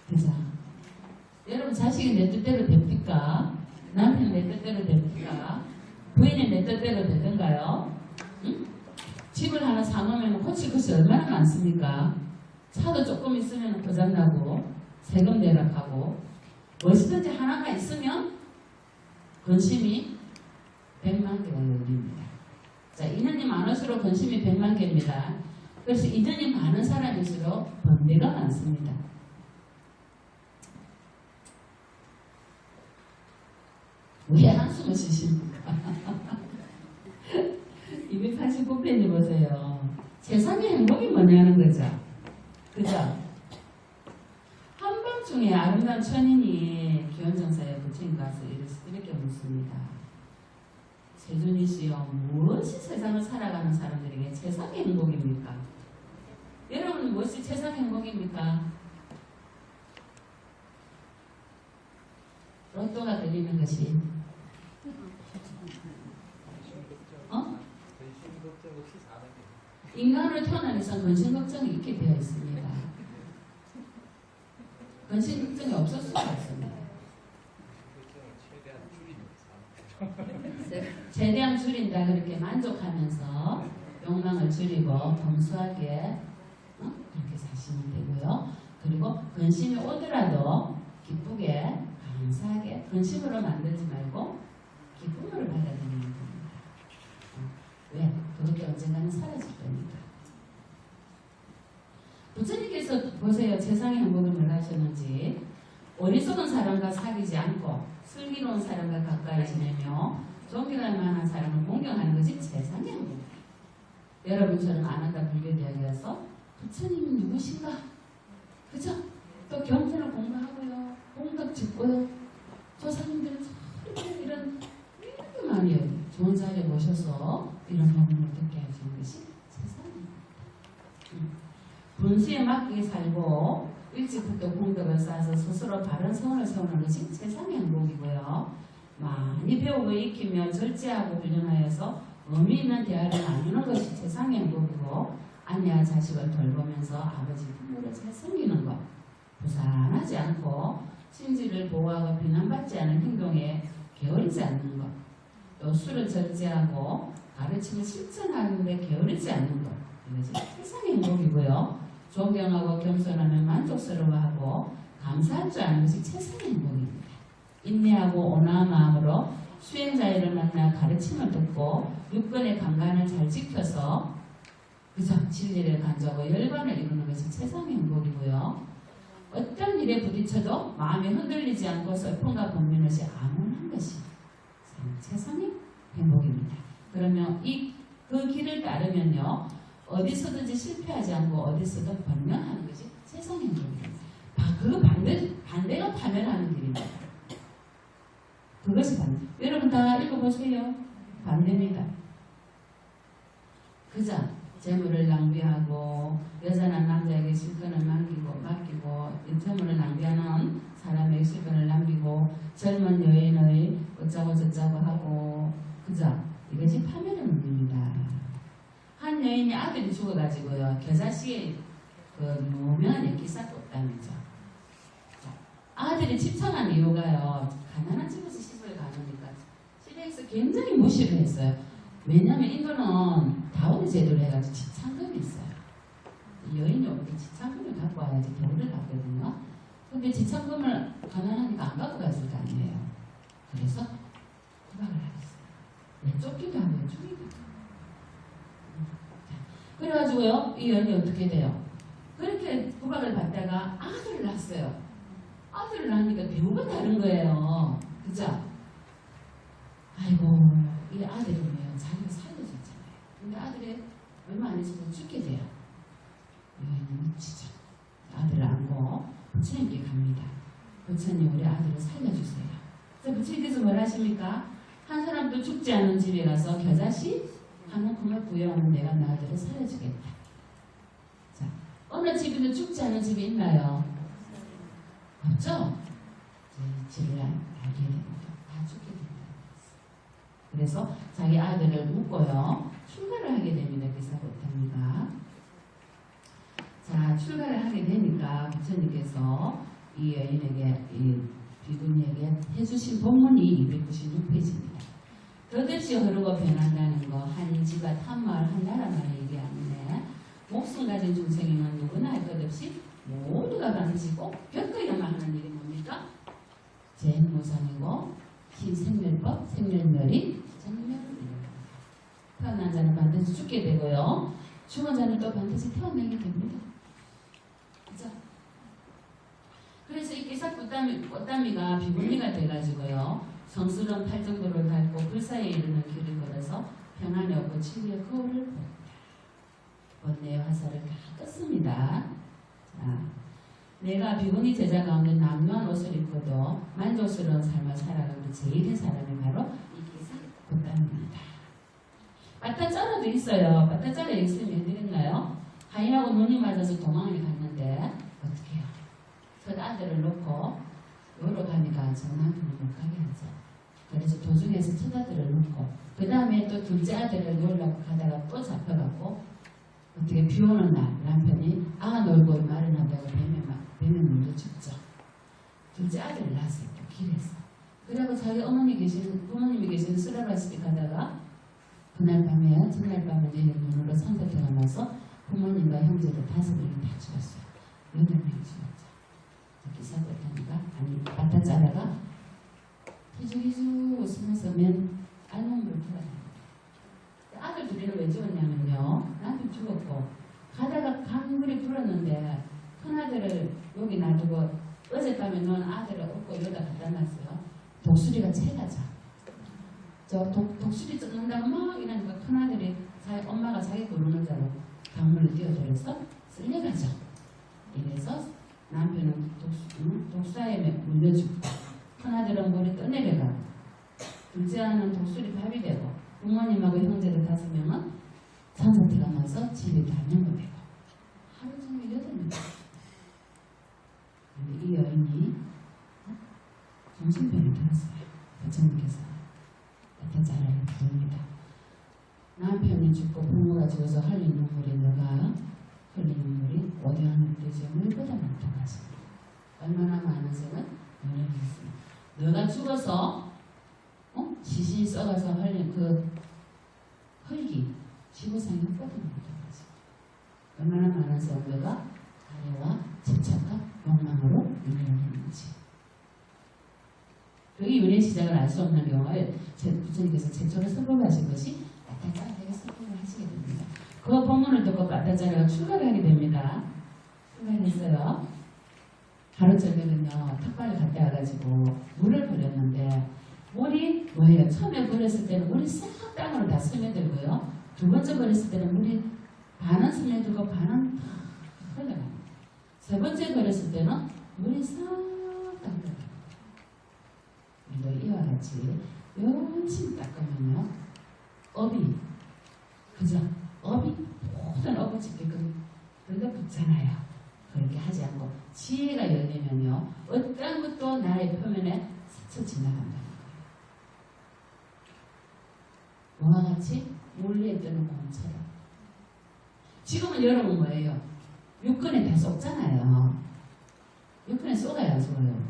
그죠? 여러분 자식이 내 뜻대로 됩니까? 남편이 내 뜻대로 됩니까? 부인이 내 뜻대로 되던가요? 응? 집을 하나 사놓으면 고칠 것이 얼마나 많습니까? 차도 조금 있으면 고장나고 세금 내락하고 무엇이든지 하나가 있으면 근심이 100만 개가 열립니다. 자, 인연이 많을수록 근심이 100만 개입니다. 그래서 인연이 많은 사람일수록 번뇌가 많습니다. 왜 한숨을 쉬십니까? 289페이지 보세요. 제3의 행복이 뭐냐는 거죠. 그죠? 한밤중에 아름다운 천인이 기원정사에 부처님 가서 이렇게 묻습니다. 세존이시여, 무엇이 세상을 살아가는 사람들에게 최상의 행복입니까? 여러분 무엇이 최상의 행복입니까? 로또가 들리는 것이 인간으로 태어난 이상 근심 걱정이 있게 되어 있습니다. 근심 걱정이 없을 수가 없습니다. 최대한 줄인다 그렇게 만족하면서 욕망을 줄이고 검소하게 그렇게 사시면 되고요. 그리고 근심이 오더라도 기쁘게 감사하게 근심으로 만들지 말고 기쁨으로 받아들이는 겁니다. 왜? 그것도 언젠가는 사라질 거니까. 부처님께서 보세요. 세상의 행복을 뭘 하셨는지. 어리석은 사람과 사귀지 않고 슬기로운 사람과 가까이 지내며 존경할 만한 사람을 공경하는 것이 세상의 행복입니다. 여러분처럼 아나다 불교대학이어서 부처님이 누구신가? 그죠? 또 경전을 공부하고요. 공덕 짓고요. 조상님들은 이런 많이 좋은 자리에 모셔서 이런 법문을 듣게 해주는 것이 세상입니다. 분수에 맞게 살고 일찍부터 공덕을 쌓아서 스스로 바른 성을 세우는 것이 세상의 행복이고요. 많이 배우고 익히며 절제하고 훈련하여서 의미 있는 대화를 나누는 것이 세상의 행복이고 아내와 자식을 돌보면서 아버지 부모를 잘 섬기는 것, 부산하지 않고 친지를 보호하고 비난받지 않은 행동에 게으르지 않는 것, 또 술을 절제하고 가르침을 실천하는 데 게으르지 않는 것, 이것이 세상의 행복이고요. 존경하고 겸손하며 만족스러워하고 감사할 줄 아는 것이 최선의 행복입니다. 인내하고 온화한 마음으로 수행자를 만나 가르침을 듣고 육권의 강간을 잘 지켜서 그저 진리를 간주하고 열반을 이루는 것이 최상의 행복이고요. 어떤 일에 부딪혀도 마음이 흔들리지 않고 슬픔과 번민 없이 암울한 것이 최상의 행복입니다. 그러면 그 길을 따르면요, 어디서든지 실패하지 않고 어디서도 번영하는 것이 최상의 행복입니다. 그 반대가 파멸하는 길입니다. 그것이 반대. 여러분 다 읽어보세요. 반대입니다. 그자 재물을 낭비하고 여자나 남자에게 실권을 맡기고 재물을 낭비하는 사람에게 실권을 남기고 젊은 여인의 어쩌고 저쩌고 하고 그자 이것이 파멸의 문제입니다. 한 여인이 아들이 죽어가지고요 겨자씨에 그 유명한 얘기싹 없다면서 아들이 집착한 이유가요 가난한 집에서 시집을 가니까 시댁에서 굉장히 무시를 했어요. 왜냐하면 인도는 다운이 제도를 해가지고 지참금이 있어요. 여인이 어디 지참금을 갖고 와야지 대우를 받거든요. 근데 지참금을 가난하니까 안 갖고 갔을 거 아니에요. 그래서 구박을 하겠어요. 왜 쫓기도 하고 죽이기도 하고. 그래가지고요 이 여인이 어떻게 돼요? 그렇게 구박을 받다가 아들을 낳았어요. 아들을 낳으니까 배우가 다른 거예요. 그죠? 아이고 이 아들이면 자기가 살려줬잖아요. 근데 아들이 얼마 안 있어서 죽게 돼요. 여인은 진짜 아들을 안고 부처님께 갑니다. 부처님 우리 아들을 살려주세요. 그래서 부처님께서 뭘 하십니까? 한 사람도 죽지 않은 집에 가서 겨자씨 한 움큼을 구해오면 내가 내 아들을 살려주겠다. 자, 어느 집에도 죽지 않은 집이 있나요? 없죠? 지를 알게 됩니다. 다 죽게 됩니다. 그래서 자기 아들을 묻고요. 출가를 하게 됩니다. 기사부터입니다. 자, 출가를 하게 되니까 부처님께서 이 여인에게, 이 비구니에게 해주신 본문이 296페이지입니다. 덧없이 흐르고 변한다는 거, 한 지가 탐마을 한 나라만 얘기하는데 목숨 가진 중생에는 누구나 할 것 없이 모두가 반드시 꼭 겪어야만 하는 일이 뭡니까? 재무상이고 신생멸법, 생멸멸이 생멸을 태어난 자는 반드시 죽게 되고요. 죽은 자는 또 반드시 태어나게 됩니다. 그죠? 그래서 이 기사 꽃다미가 비구니가 돼가지고요. 성스러운 팔정도를 밟고 불사에 이르는 길을 걸어서 평안이 없고 치유의 거울을 봅니다. 번뇌의 화살을 다 껐습니다. 자, 내가 비구니 제자 가운데 남루한 옷을 입고도 만족스러운 삶을 살아가는 제일의 사람이 바로 이 기사 꽃다미입니다. 바타짜라도 있어요. 바타짜라 있으면 해드렸나요? 하인하고 눈이 맞아서 도망을 갔는데 어떻게 해요? 그 아들을 놓고 여기로 가니까 전화한테는 못 가게 하죠. 그래서 도중에서 첫 아들을 놓고 그 다음에 또 둘째 아들을 놓으려고 가다가 또 잡혀갖고 어떻게 비 오는 날 남편이 놀고 말을 한다고 뱀에 물려 죽죠. 둘째 아들을 낳았어요. 또 길에서. 그리고 자기 부모님이 계시는 쓰라바스에 가다가 그날 밤에 전날 밤에 내린 눈으로 산뜻 들어가면서 부모님과 형제들 5명이 다 죽었어요. 8명이 죽었죠. 기사부터니까 바타짜라가 기죽기죽 웃으면서 맨 알몸으로 돌아다닙니다. 아들 둘이는 왜 죽었냐면요. 남편 죽었고 가다가 강물이 불었는데 큰아들을 여기 놔두고 어젯밤에 놓은 아들을 업고 여기다 갖다 놨어요. 독수리가 채가죠. 저 독수리 쫓는다고 막 이러니까 큰아들이 엄마가 자기 부르는 대로 강물을 뛰어들어서 쓸려가죠. 이래서 남편은 독사에 물려 죽고 큰아들은 물에 떠내려가고 둘째 아는 독수리 밥이 되고 부모님하고 형제들 5명은 산사태가 나서 집에 다 명거되고 하루 종일 8명. 근데 이 여인이 정신병이 들었어요. 부처님께서 바타짜라를 부릅니다. 남편이 죽고 부모가 죽어서 흘린 눈물이 너가 흘린 눈물이 오대하는 돼지의 물보다 많다고 하십니다. 얼마나 많은 생은 너를 했습니다. 너가 죽어서 시신이 썩어서 흘린 그 흙이 지구상에 뻗어나온다고 하십니다. 얼마나 많은 생은 너가 가래와 집착과 욕망으로 윤회를 했는지. 여기 윤회 시작을 알 수 없는 경우에 부처님께서 최초로 선포하신 것이 바타짜라에게 선포를 하시게 됩니다. 그 본문을 듣고 바타짜라가 출가를 하게 됩니다. 출가를 했어요. 하루 저녁은요 턱발을 갖다 와가지고 물을 버렸는데 물이 뭐예요? 처음에 버렸을 때는 물이 싹 땅으로 다 스며들고요. 두 번째 버렸을 때는 물이 반은 스며들고 반은 흘러갑니다. 세 번째 버렸을 때는 물이 싹 땅으로 우리도 이와 같이 열심히 닦으면요 업이, 그죠? 업이 모든 업을 짓게 붙잖아요. 그렇게 하지 않고 지혜가 열리면요, 어떤 것도 나의 표면에 스쳐 지나간다는 거예요. 뭐와 같이 몰래 뜨는 공처럼. 지금은 여러분 뭐예요? 육근에 다 쏟잖아요. 육근에 쏟아요, 안 쏟아요?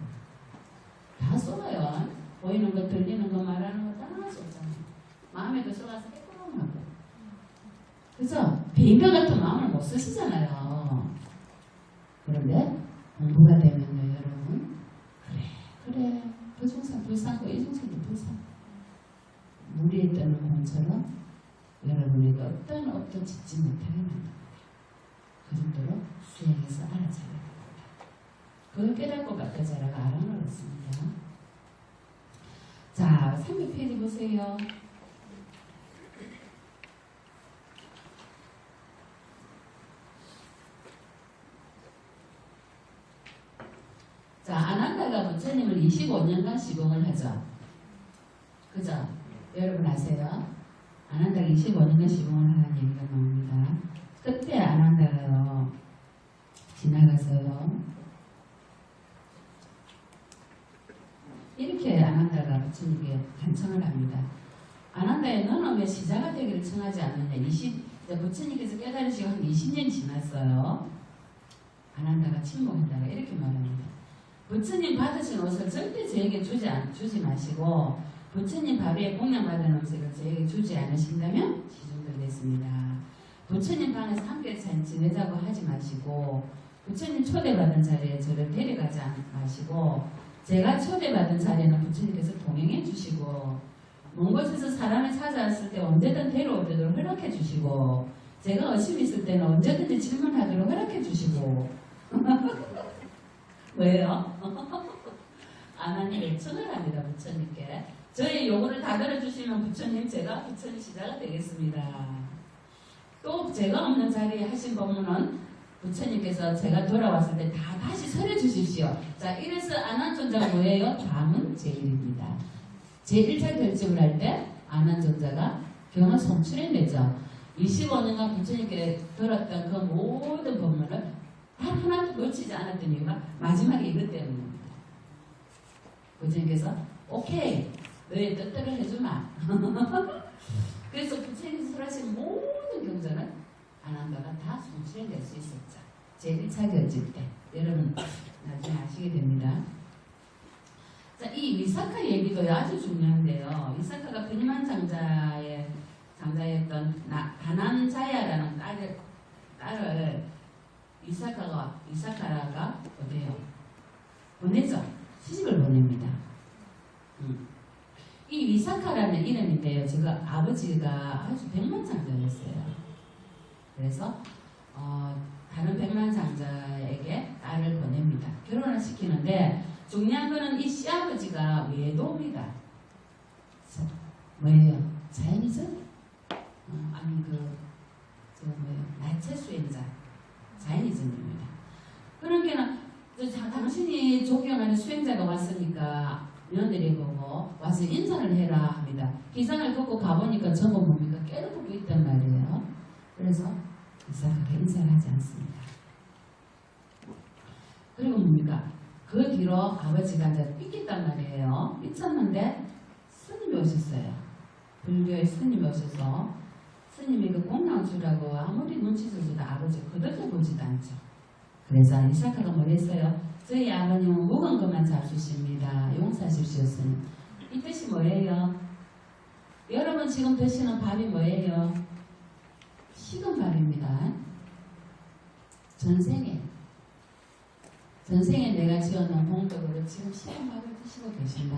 다 쏟아요. 보이는 거, 들리는 거, 말하는 거 다 쏟잖아요. 마음에도 쏟아서 깨끗하고. 그죠? 비인가 같은 마음을 못 쓰시잖아요. 그런데 공부가 되면요, 여러분. 그래. 그 중상 불쌍고 이 중상도 불쌍. 물에 뜨는 공처럼 여러분에게 어떤 업도 짓지 못하게 만듭니다. 그 정도로 수행해서 알아차려야 됩니다. 그걸 깨닫고 깎아자라가 아랑을 얻습니다. 자, 300페이지 보세요. 자, 아난다가 부처님을 25년간 시공을 하죠. 그죠? 여러분 아세요? 아난다가 25년간 시공을 하는 얘기가 나옵니다. 그때 아난다가요, 지나가서요, 이렇게 아난다가 부처님께 간청을 합니다. 아난다에 너는 왜 시자가 되기를 청하지 않느냐. 부처님께서 깨달으시고 한 20년 지났어요. 아난다가 침묵한다가 이렇게 말합니다. 부처님 받으신 옷을 절대 저에게 주지 마시고 부처님 밥에 공양받은 음식을 저에게 주지 않으신다면 시중들겠습니다. 부처님 방에서 함께 지내자고 하지 마시고 부처님 초대받은 자리에 저를 데려가지 마시고 제가 초대받은 자리에는 부처님께서 동행해 주시고 먼 곳에서 사람이 찾아왔을 때 언제든 데려오도록 허락해 주시고 제가 의심이 있을 때는 언제든지 질문하도록 허락해 주시고 왜요? 아나님 외청을 합니다. 부처님께 저의 요구를 다 들어주시면 부처님 제가 부처님 시자가 되겠습니다. 또 제가 없는 자리에 하신 법문은 부처님께서 제가 돌아왔을 때 다 다시 설해 주십시오. 자, 이래서 아난존자가 뭐예요? 다음은 제1입니다. 제1차 결정을 할 때 아난존자가 경을 송출해내죠. 25년간 부처님께 들었던 그 모든 법문을 하나도 놓치지 않았던 이유가 마지막에 이것 때문입니다. 부처님께서 오케이 너의 뜻대로 해주마. 그래서 부처님께서 설하신 모든 경전을 아난다가 다 송출해낼 수 있었죠. 제1차 결정 때 여러분 나중에 아시게 됩니다. 자, 이 위사카 얘기도 아주 중요한데요. 위사카가 백만장자였던 다난자야라는 딸을 위사카가 어디에요? 보내죠. 시집을 보냅니다. 이 위사카라는 이름인데요. 제가 아버지가 아주 백만장자였어요. 그래서 다른 백만장자에게 딸을 보냅니다. 결혼을 시키는데 중요한 거는 이 시아버지가 외도입니다. 뭐예요? 자연이죠? 아니 나체 수행자 자연이즘입니다. 그러니까 당신이 존경하는 수행자가 왔으니까 며느리 보고 와서 인사를 해라 합니다. 기상을 걷고 가보니까 저거 뭡니까? 깨르고 있단 말이에요. 그래서 이사카가 인사를 하지 않습니다. 그리고 뭡니까? 그 뒤로 아버지가 이제 삐끗단 말이에요. 삐쳤는데 스님이 오셨어요. 불교의 스님이 오셔서 스님이 그 공양 주라고 아무리 눈치 줘도 아버지 거들떠보지도 않죠. 그래서 이사카가 뭐 했어요? 저희 아버님은 묵은 것만 잡수십니다. 용서하십시오 스님. 이 뜻이 뭐예요? 여러분 지금 드시는 밥이 뭐예요? 식은 밥입니다. 전생에 내가 지어놓은 공덕으로 지금 식은 밥을 드시고 계신다.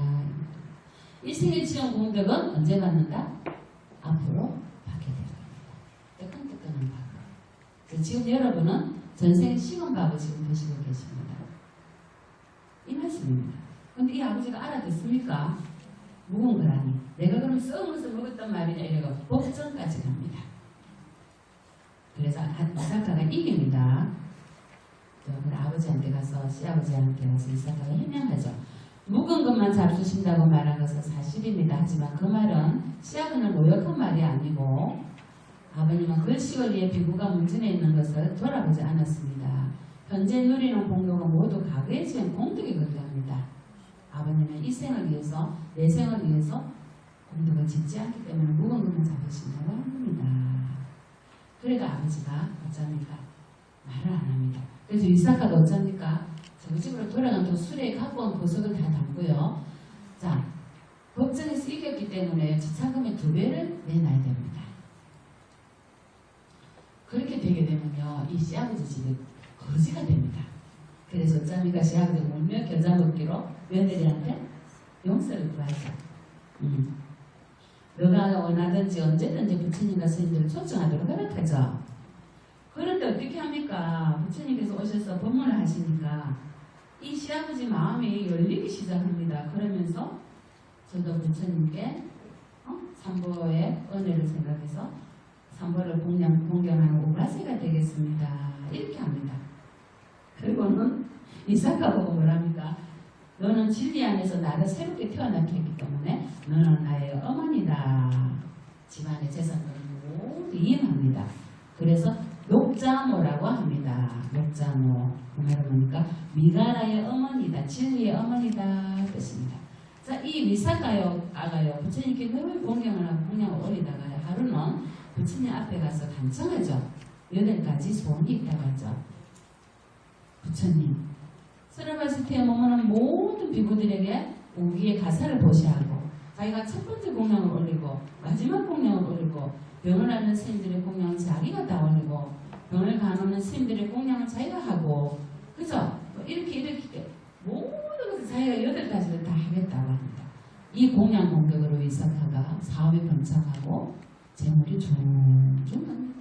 이 생에 지은 공덕은 언제 받는다? 앞으로 받게 될 겁니다. 뜨끈뜨끈한 밥을. 지금 여러분은 전생 식은 밥을 지금 드시고 계십니다. 이 말씀입니다. 근데 이 아버지가 알아듣습니까? 묵은 거라니. 내가 그럼 썩으면서 먹었단 말이냐 이래가 법정까지 갑니다. 그래서 이사카가 이깁니다. 그걸 아버지한테 가서 시아버지한테 가서 이사카가 해명하죠. 묵은 것만 잡수신다고 말한 것은 사실입니다. 하지만 그 말은 시아버지는 모욕한 말이 말이 아니고 아버님은 글씨원리의 비구가 문진해 있는 것을 돌아보지 않았습니다. 현재 누리는 공덕은 모두 과거에 지은 공덕에 근거합니다. 아버님은 이 생을 위해서 내 생을 위해서 공덕을 짓지 않기 때문에 묵은 것만 잡으신다고 합니다. 그러니까 아버지가 어쩝니까? 말을 안 합니다. 그래서 이삭가가 어쩝니까? 저희 집으로 돌아간 또 수레에 갖고 온 보석을 다 담고요. 자, 법정에서 이겼기 때문에 지참금의 2배를 내놔야 됩니다. 그렇게 되게 되면요, 이 시아버지 집이 거지가 됩니다. 그래서 어쩝니까? 시아버지 울며 겨자 먹기로 며느리한테 용서를 구하죠. 너가 원하든지 언제든지 부처님과 스님들을 초청하도록 허락하죠. 그런데 어떻게 합니까? 부처님께서 오셔서 법문을 하시니까 이 시아버지 마음이 열리기 시작합니다. 그러면서 저도 부처님께 삼보의 은혜를 생각해서 삼보를 공경하는 오가세가 되겠습니다. 이렇게 합니다. 그리고는 이삭가 보고 뭐랍니까? 너는 진리 안에서 나를 새롭게 태어나게 했기 때문에 너는 나의 어머니다. 집안의 재산들을 모두 이임합니다. 그래서 녹자모라고 합니다. 녹자모. 그 말은 뭡니까? 미가라의 어머니다. 진리의 어머니다 뜻입니다. 자, 이 위사가요 부처님께 늘 공경을 하고 공양을 올리다가 하루는 부처님 앞에 가서 간청하죠. 8가지 소원이 있다고 하죠. 부처님, 서라바스티에 머무는 모든 비구들에게 오기의 가사를 보시하고 자기가 첫 번째 공양을 올리고 마지막 공양을 올리고 병을 앓는 스님들의 공양은 자기가 다 올리고 병을 간호하는 스님들의 공양은 자기가 하고 그죠? 이렇게 모든 것을 자기가 8가지를 다 하겠다고 합니다. 이 공양 공격으로 위사카가 사업이 번창하고 재물이 종종 납니다.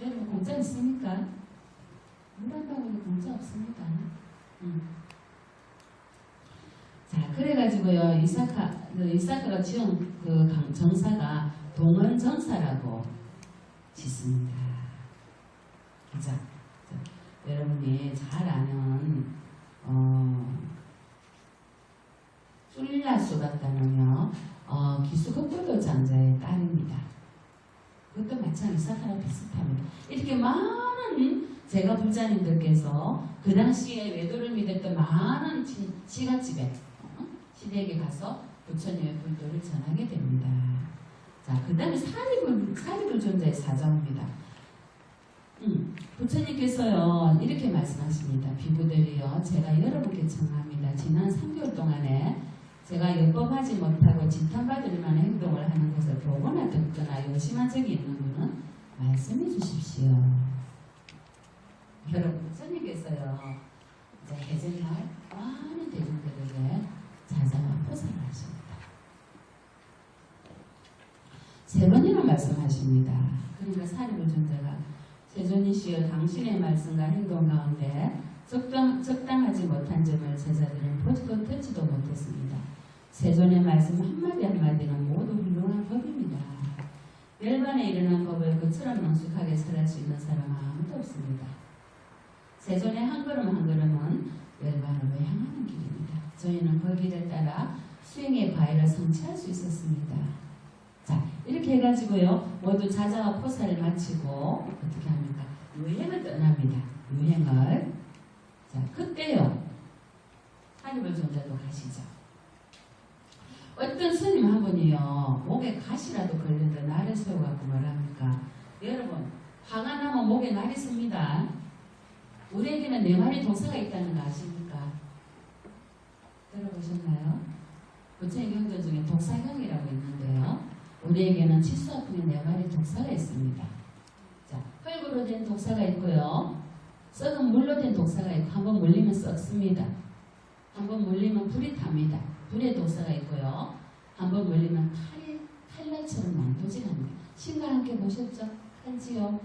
여러분 공짜 있습니까? 물한방울이 공짜 없습니다. 자, 그래가지고요, 이사카가 지은 그 정사가 동원정사라고 짓습니다. 그죠? 여러분이 잘 아는, 쫄라 쏟았다는요, 기수급불도 장자의 딸입니다. 그것도 마찬가지 이사카랑 비슷합니다. 이렇게 많은 제가 불자님들께서 그 당시에 외도를 믿었던 많은 시가집에 시댁에 가서 부처님의 불도를 전하게 됩니다. 자, 그 다음에 사리불존자의 사자입니다. 부처님께서요 이렇게 말씀하십니다. 비구들이요, 제가 여러분께 청합니다. 지난 3개월 동안에 제가 율법하지 못하고 지탄받을 만한 행동을 하는 것을 보거나 듣거나 요심한 적이 있는 분은 말씀해 주십시오. 여러분, 부처님께서요 이제 해제날 많은 대중들에게 자자와 포사를 하십니다. 3번이나 말씀하십니다. 그러니까 사리불존자가 세존이시여, 당신의 말씀과 행동 가운데 적당하지 못한 점을 제자들은 보지도 듣지도 못했습니다. 세존의 말씀 한마디 한마디는 모두 훌륭한 법입니다. 열반에 이르는 법을 그처럼 능숙하게 설할 수 있는 사람은 아무도 없습니다. 세존의 한 걸음 한 걸음은 열반으로 향하는 길입니다. 저희는 그 길을 따라 수행의 과일을 성취할 수 있었습니다. 자, 이렇게 해가지고요, 모두 자자와 포사를 마치고 어떻게 합니까? 유행을 떠납니다. 유행을. 자, 그때요, 사리불존자도 가시죠. 어떤 스님 한 분이요, 목에 가시라도 걸린다 날을 세워갖고 뭐랍니까? 여러분, 화가 나면 목에 날이 씁니다. 우리에게는 4마리 독사가 있다는 거 아십니까? 들어보셨나요? 부처의 경전 중에 독사경이라고 있는데요, 우리에게는 치수 아픔의 4마리 독사가 있습니다. 자, 흙으로 된 독사가 있고요, 썩은 물로 된 독사가 있고, 한번 물리면 썩습니다. 한번 물리면 불이 탑니다. 불의 독사가 있고요, 한번 물리면 칼날처럼 난도질합니다. 신과 함께 보셨죠? 칼지요?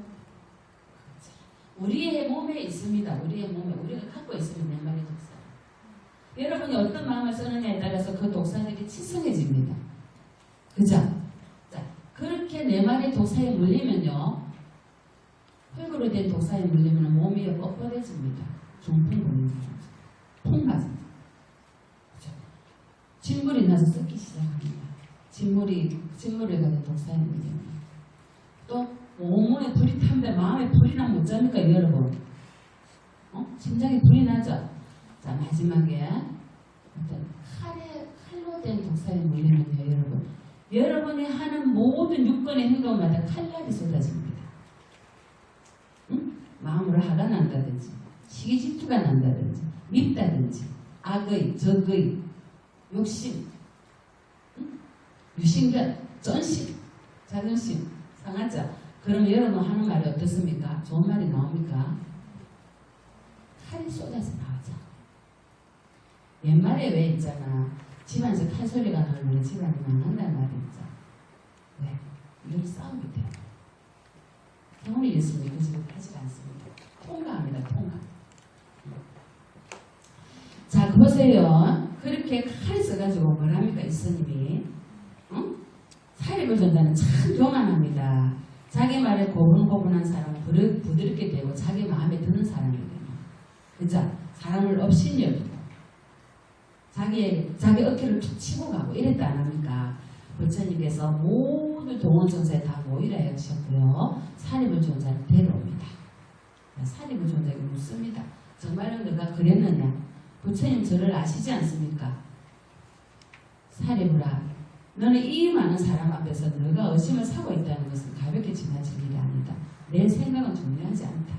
우리의 몸에 있습니다. 우리의 몸에 우리가 갖고 있습니다. 4마리 독사. 여러분이 어떤 마음을 쓰느냐에 따라서 그 독사들이 치성해집니다. 그죠? 자, 그렇게 4마리 독사에 물리면요, 흙으로 된 독사에 물리면 몸이 뻣뻣해집니다. 중풍 걸립니다. 통 맞습니다. 그죠? 진물이 나서 썩기 시작합니다. 진물을 가진 독사입니다. 또 온몸에 불이 탄데 마음에 불이 나면 어쩝니까 여러분? 심장에 불이 나죠? 자, 마지막에 어떤 칼로 된 독사에 물리면요 여러분, 여러분이 하는 모든 육건의 행동마다 칼날이 쏟아집니다. 응? 마음으로 화가 난다든지 시기 질투가 난다든지 밉다든지 악의, 적의, 욕심, 응? 유신견, 전심, 자존심 상하죠? 그럼 여러분 하는 말이 어떻습니까? 좋은 말이 나옵니까? 칼이 쏟아서 나오죠. 옛말에 왜 있잖아. 집안에서 칼소리가 나면 집안이 망한다는 말이 있죠. 왜? 늘 싸우기 때문에. 경험이 있으면 그 집을 하지 않습니다. 통과합니다. 통과. 자, 보세요. 그렇게 칼 써가지고 뭐랍니까? 이 스님이. 응? 사립을 전다는 참 교만합니다. 자기 말에 고분고분한 사람은 부드럽게 되고 자기 마음에 드는 사람이거든요. 그죠? 사람을 업신여기고 자기 어깨를 툭 치고 가고 이랬다 안 합니까? 부처님께서 모두 동원정사에 다 모이라 하셨고요. 사립을 존자를 데려옵니다. 사립을 존자에게 묻습니다. 정말로 너가 그랬느냐? 부처님 저를 아시지 않습니까? 사립을아, 너는 이 많은 사람 앞에서 너가 의심을 사고 있다는 것은 가볍게 지나칠 일이 아니다. 내 생각은 중요하지 않다.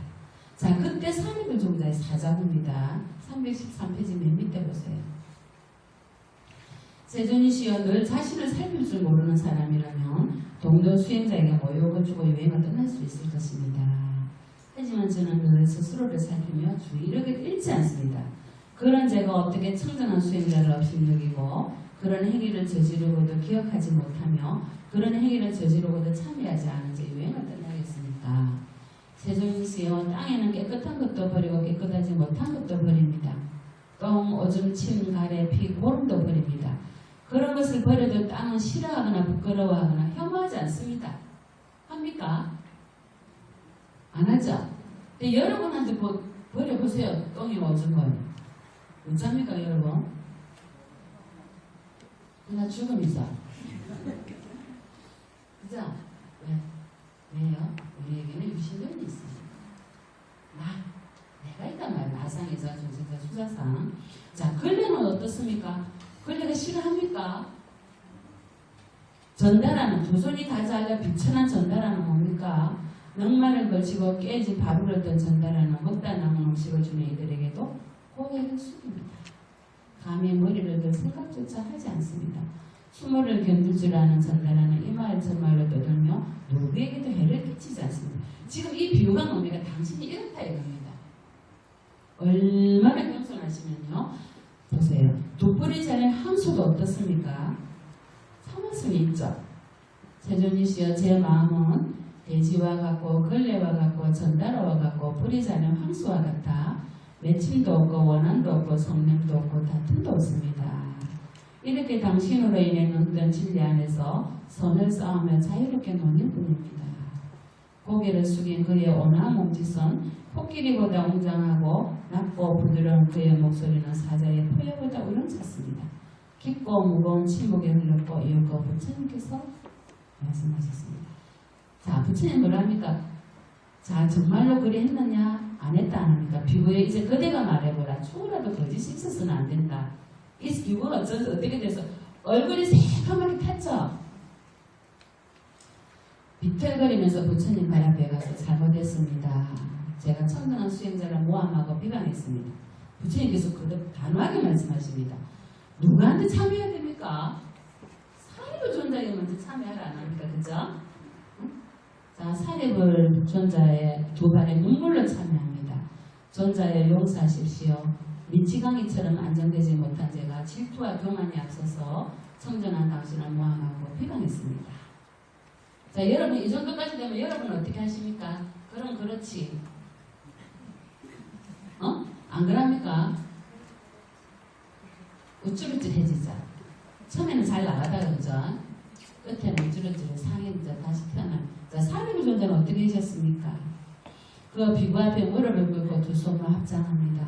자, 그때 사립을 존자의 사자입니다. 313페이지 맨 밑에 보세요. 세존이시여, 늘 자신을 살필 줄 모르는 사람이라면 동료 수행자에게 모욕을 주고 유행을 끝날 수 있을 것입니다. 하지만 저는 늘 스스로를 살피며 주의력을 잃지 않습니다. 그런 제가 어떻게 청정한 수행자를 업신여기고 그런 행위를 저지르고도 기억하지 못하며 그런 행위를 저지르고도 참여하지 않은 제 유행을 끝나겠습니까? 세존이시여, 땅에는 깨끗한 것도 버리고 깨끗하지 못한 것도 버립니다. 똥, 오줌, 침, 가래, 피, 고름도 버립니다. 그런 것을 버려도 땅은 싫어하거나 부끄러워하거나 혐오하지 않습니다. 합니까? 안 하죠? 근데 여러분한테 버려보세요. 똥이 오줌 거예요. 어쩝니까 여러분? 나 죽음이죠. 그죠? 왜요? 우리에게는 유신론이 있습니다. 내가 있단 말이야. 나상에서 존재자 수사상. 자, 근래는 어떻습니까? 근래가 싫어합니까? 전달하는, 두 손이 다 잘려 비천한 전달하는 뭡니까? 넉마를 걸치고 깨진 밥을 얻던 전달하는 먹다 남은 음식을 주는 이들에게도 고개를 숙입니다. 감히 머리를 들 생각조차 하지 않습니다. 추모를 견딜 줄 아는 전달하는 이마을 정말로 떠들며 누구에게도 해를 끼치지 않습니다. 지금 이 비유가 뭡니까? 당신이 이렇다 이겁니다. 얼마나 겸손하시면요. 보세요. 독불이 잘린 함수도 어떻습니까? 참을성이 있죠. 세존이시여, 제 마음은 대지와 같고 걸레와 같고 전달어와 같고 불이 자는 황수와 같아 매침도 없고 원한도 없고 성냄도 없고 다툼도 없습니다. 이렇게 당신으로 인해 눈뜬 진리 안에서 선을 쌓으며 자유롭게 노는 뿐입니다. 고개를 숙인 그의 온화 몸짓은 코끼리보다 웅장하고 낮고 부드러운 그의 목소리는 사자의 포효보다 우렁찼습니다. 깊고 무거운 침묵에 흘렀고 이윽고 부처님께서 말씀하셨습니다. 자, 부처님 뭐랍니까? 자, 정말로 그리 했느냐? 안 했다 안 합니까? 비구에 이제 그대가 말해보라. 죽으라도 거짓이 있어서는 안 된다. 이 비구가 어떻게 돼서 얼굴이 새까맣게 탔죠? 비틀거리면서 부처님 발 앞에 가서 잘못했습니다. 제가 청정한 수행자를 모함하고 비방했습니다. 부처님께서 그렇게 단호하게 말씀하십니다. 누구한테 참여해야 됩니까? 사립을 존자에게 먼저 참여하라 안 합니까? 그죠? 자, 사립을 존자의 두 발에 눈물로 참여합니다. 존자의 용서하십시오. 미치광이처럼 안정되지 못한 제가 질투와 교만이 앞서서 청정한 당신을 모함하고 비방했습니다. 자, 여러분 이 정도까지 되면 여러분은 어떻게 하십니까? 그럼 그렇지. 안 그럽니까? 우쭐우쭐해지죠. 처음에는 잘 나가다가 그죠? 끝에는 우쭐우쭐 상해져 다시 태어나. 자, 사립의 존재는 어떻게 하셨습니까? 그 비구 앞에 무릎을 꿇고 두 손으로 합장합니다.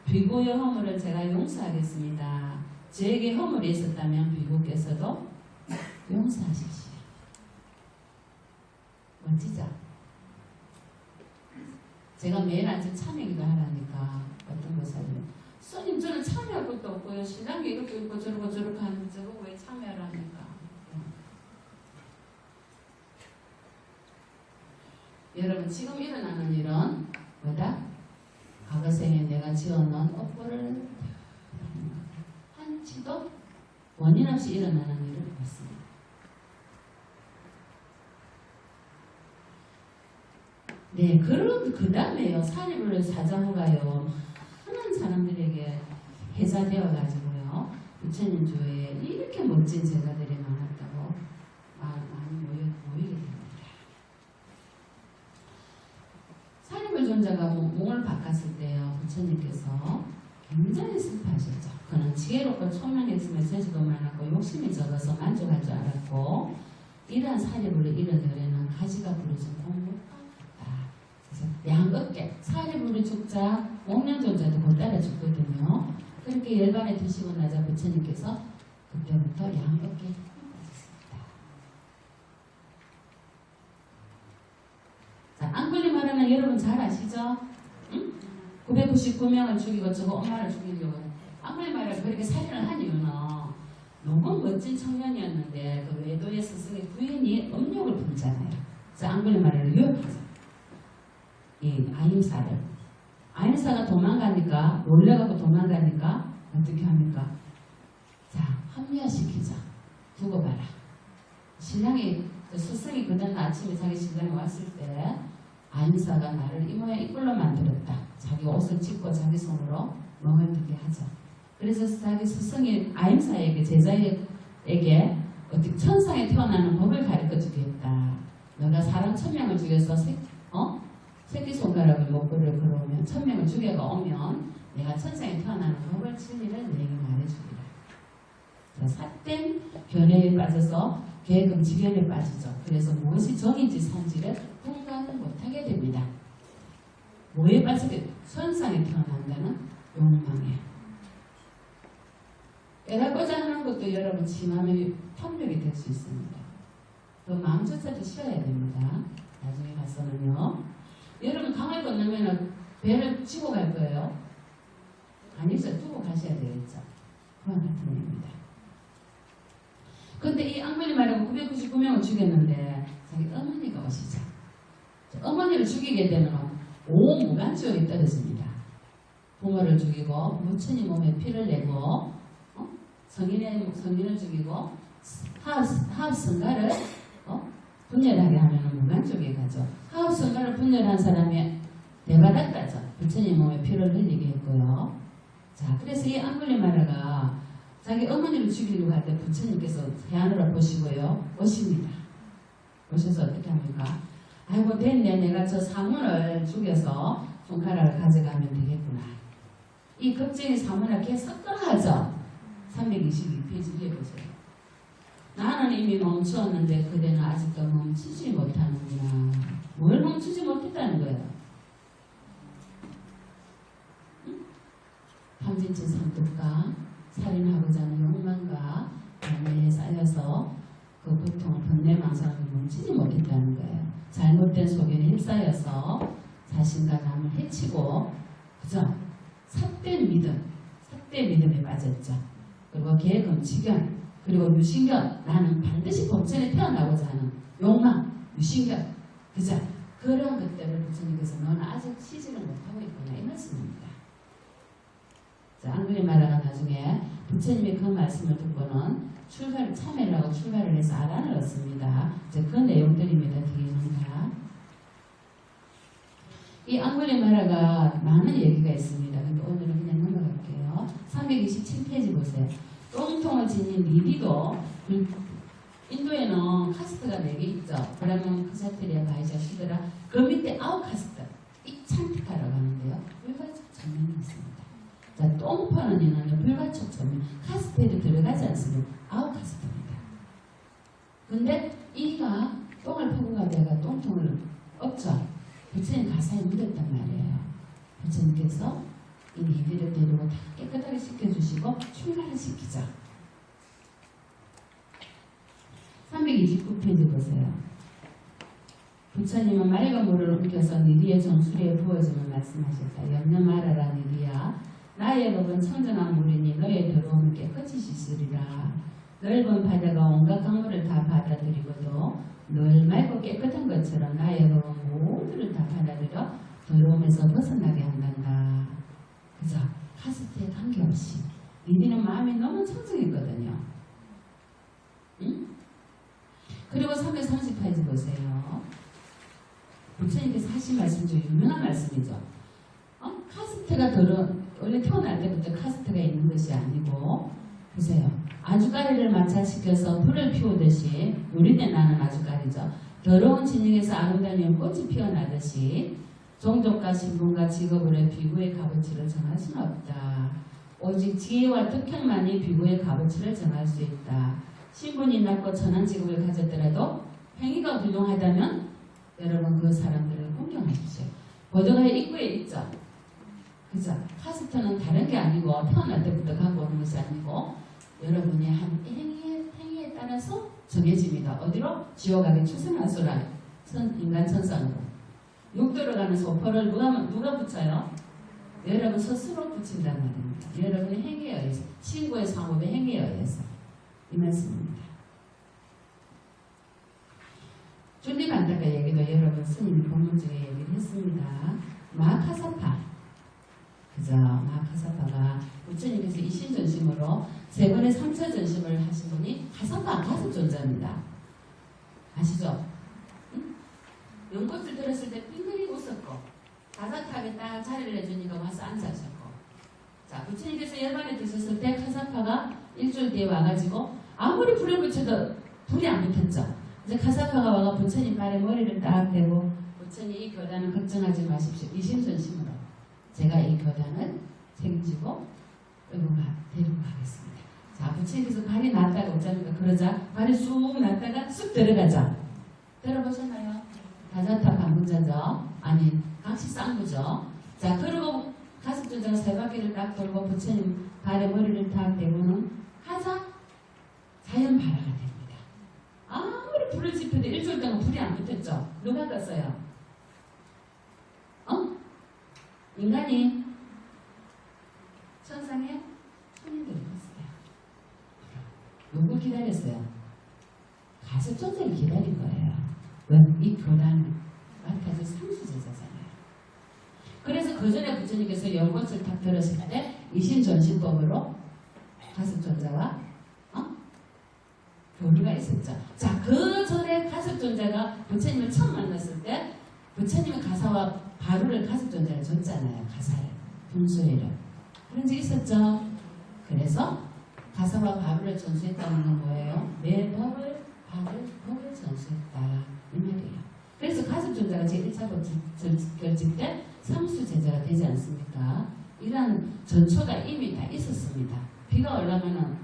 비구의 허물을 제가 용서하겠습니다. 저에게 허물이 있었다면 비구께서도 용서하십시오. 멋지죠? 제가 매일 아침 참여기도 하라니까 어떤 것을 스님 저는 참여할 것도 없고요. 신랑이 이렇게 입고 저러고 저렇게 하는데 저거 왜 참여를 합니까? 여러분 지금 일어나는 일은 뭐다? 과거 생에 내가 지어놓은 업보를 한치도 원인 없이 일어나는 일을 봤습니다. 네, 그 다음에요. 산이불 사자후가요. 많은 사람들에게 회자되어 가지고요. 부처님 주에 이렇게 멋진 제자들이 많았다고 많이 모이게 됩니다. 산이불 존자가 몸을 바꿨을 때요. 부처님께서 굉장히 슬퍼하셨죠. 그는 지혜롭고 총명했으면 재주도 많았고 욕심이 적어서 만족할 줄 알았고 이러한 사리불을 이뤄내려는 가지가 부러진 공목과 같다. 그래서 양겁게 사리불을 죽자 목련존자도 곧 따라 죽거든요. 그렇게 열반에 드시고 나자 부처님께서 그때부터 양겁게 빠졌습니다. 자, 앙굴리마라는 여러분 잘 아시죠? 응? 999명을 죽이고 저거 엄마를 죽이려고 해. 앙굴리마라가 그렇게 살인을 한 이유는 너무 멋진 청년이었는데 그 외도의 스승의 부인이 음욕을 품잖아요. 그래서 앙굴리마라를 유혹하죠. 이 아임사를. 아임사가 도망가니까 놀래가고 도망가니까 어떻게 합니까? 자, 합리화시키자. 두고 봐라. 신랑이 그 스승이 그다음 아침에 자기 신랑이 왔을 때 아임사가 나를 이 모양 이 꼴로 만들었다. 자기 옷을 찢고 자기 손으로 멍을 들게 하자. 그래서 자기 스승이 아임사에게 제자에게 어떻게 천상에 태어나는 법을 가르쳐 주겠다. 너가 사람 1000명을 죽여서 새끼손가락을 목걸이를 걸어오면 1000명을 죽여가 오면 내가 천상에 태어나는 법을 진리를 내게 말해주리라. 자, 삿된 견해에 빠져서 계금지견에 빠지죠. 그래서 무엇이 정인지 산지를 분간을 못하게 됩니다. 뭐에 빠지게? 천상에 태어난다는 욕망에. 애라고자 하는 것도 여러분 심하면 탐욕이 될 수 있습니다. 그 마음조차도 쉬어야 됩니다. 나중에 가서는요. 여러분 강을 건너면 배를 치고 갈 거예요. 아니죠. 두고 가셔야 되겠죠. 그런 같은 의미입니다. 근데 이 앙굴리마라가 999명을 죽였는데 자기 어머니가 오시죠. 어머니를 죽이게 되면 온 무간지옥이 떨어집니다. 부모를 죽이고 부처님 몸에 피를 내고 성인을 죽이고 하합성가를 분열하게 하면 무간지옥에 가죠. 하합성가를 분열한 사람이 대바닥 가죠. 부처님 몸에 피를 흘리게 했고요. 자, 그래서 이 앙굴리마라가 자기 어머니를 죽이려고 할 때 부처님께서 해안으로 보시고요. 오십니다. 오셔서 어떻게 합니까? 아이고 됐네. 내가 저 사문을 죽여서 손가락을 가져가면 되겠구나. 이 겁쟁이 사문을 계속 끌어가죠. 322페이지 위에 보세요. 나는 이미 멈추었는데 그대는 아직도 멈추지 못하는구나. 뭘 멈추지 못했다는 거예요? 응? 탐진치 삼독과 살인하고자 하는 욕망과 번뇌에 쌓여서 그 고통을 번뇌망상을 멈추지 못했다는 거예요. 잘못된 소견에 휩싸여서 자신과 남을 해치고 그죠? 삿된 믿음에 빠졌죠. 그리고 계금지견 그리고 유신견 나는 반드시 법전에 태어나고자 하는 욕망 유신견 그죠? 그런 것들을 부처님께서 너는 아직 치지를 못하고 있구나 이 말씀입니다. 자, 앙굴리마라가 나중에 부처님의 그 말씀을 듣고는 참회를 하고 출가를 해서 아란을 얻습니다. 이제 그 내용들입니다. 뒤에는다. 이 앙굴리마라가 많은 얘기가 있습니다. 근데 오늘은 그냥 넘어갈게요. 327페이지 보세요. 똥통을 지닌 리비도 인도에는 카스트가 4개 있죠. 그러면 크사트리아, 바이샤, 슈드라 그 밑에 9카스트 이찬티카라고 하는데요. 불가촉 전면이 있습니다. 자, 똥 파는 이는 불가촉 전면 카스트에도 들어가지 않습니다. 9카스트입니다. 근데 이가 똥을 퍼고 가다가 똥통을 없죠. 부처님 가사에 묻었단 말이에요. 부처님께서 이 리비를 데리고 다 깨끗하게 씻겨주시고 출가를 시키죠. 329페이지 보세요. 부처님은 맑은 물을 옮겨서 니리의 정수리에 부어주면 말씀하셨다. 염려 말아라 니리야. 나의 법은 청정한 물이니 너의 더러움을 깨끗이 씻으리라. 넓은 바다가 온갖 강물을 다 받아들이고도 늘 맑고 깨끗한 것처럼 나의 법은 모두를 다 받아들여 더러움에서 벗어나게 한단다. 그죠? 카스트에 관계없이 니리는 마음이 너무 청정했거든요. 응? 그리고 330페이지 보세요. 부처님께서 하신 말씀 중 유명한 말씀이죠. 카스트가 원래 태어날 때부터 카스트가 있는 것이 아니고, 보세요. 아주가리를 마찰시켜서 불을 피우듯이, 우리네 나는 아주가리죠. 더러운 진영에서 아름다운 연꽃이 피어나듯이 종족과 신분과 직업으로 비구의 값어치를 정할 수는 없다. 오직 지혜와 덕행만이 비구의 값어치를 정할 수 있다. 신분이 낮고 천한 직업을 가졌더라도 행위가 훌륭하다면 여러분 그 사람들을 공경하십시오. 보도가의 입구에 있죠. 그죠? 카스트는 다른 게 아니고 태어날 때부터 갖고 오는 것이 아니고 여러분이 한 행위에 따라서 정해집니다. 어디로? 지옥하게 추생하소라. 인간 천상으로. 육도로 가는 소포를 누가 붙여요? 여러분 스스로 붙인단 말입니다. 여러분의 행위에 의해서, 친구의 상업의 행위에 의해서. 이 말씀입니다. 줄리반다가 얘기도 여러분 스님이 본문 중에 얘기를 했습니다. 마하카사파. 그죠? 마하카사파가 부처님께서 이신전심으로 세 번의 삼처전심을 하신 분이 가사파 가섭존자입니다. 아시죠? 응? 연꽃을 들었을 때 빙그리 웃었고 가사탑에 딱 자리를 해주니까 와서 앉아셨고, 자 부처님께서 열반에 드셨을 때 카사파가 일주일 뒤에 와가지고 아무리 불을 붙여도 불이 안 붙었죠. 이제 카사파가 와가 부처님 발에 머리를 딱 대고 부처님 이 교단은 걱정하지 마십시오. 이심전심으로 제가 이 교단을 책임지고 데리고 가겠습니다. 자 부처님께서 발이 났다가 어쩌니까 그러자 발이 쑥 났다가 쑥 들어가자. 들어보셨나요? 가사타 방문자죠. 아니 각시쌍부죠. 자 그리고 가습전자가 세 바퀴를 딱 돌고 부처님 발에 머리를 딱 대고는 하자 자연 발화가 됩니다. 아무리 불을 지펴도 일주일 동안 불이 안 붙었죠. 누가 껐어요? 인간이 천상에 손님들이 껐어요. 누구 기다렸어요? 가습전자를 기다린 거예요. 왜? 이 교단은 마타지 상수제자잖아요. 그래서 그 전에 부처님께서 연꽃을 탁 들었을 때 이신전신법으로 가습전자와 교류가 있었죠. 자, 그 전에 가습존자가 부처님을 처음 만났을 때 부처님은 가사와 바루를 가습존자를 줬잖아요. 가사를, 분수회를. 그런 적 있었죠. 그래서 가사와 바루를 전수했다는 건 뭐예요? 내 법을 전수했다. 이 말이에요. 그래서 가습존자가 제1차 법 결집 때 삼수제자가 되지 않습니까? 이런 전초가 이미 다 있었습니다. 비가 올라가는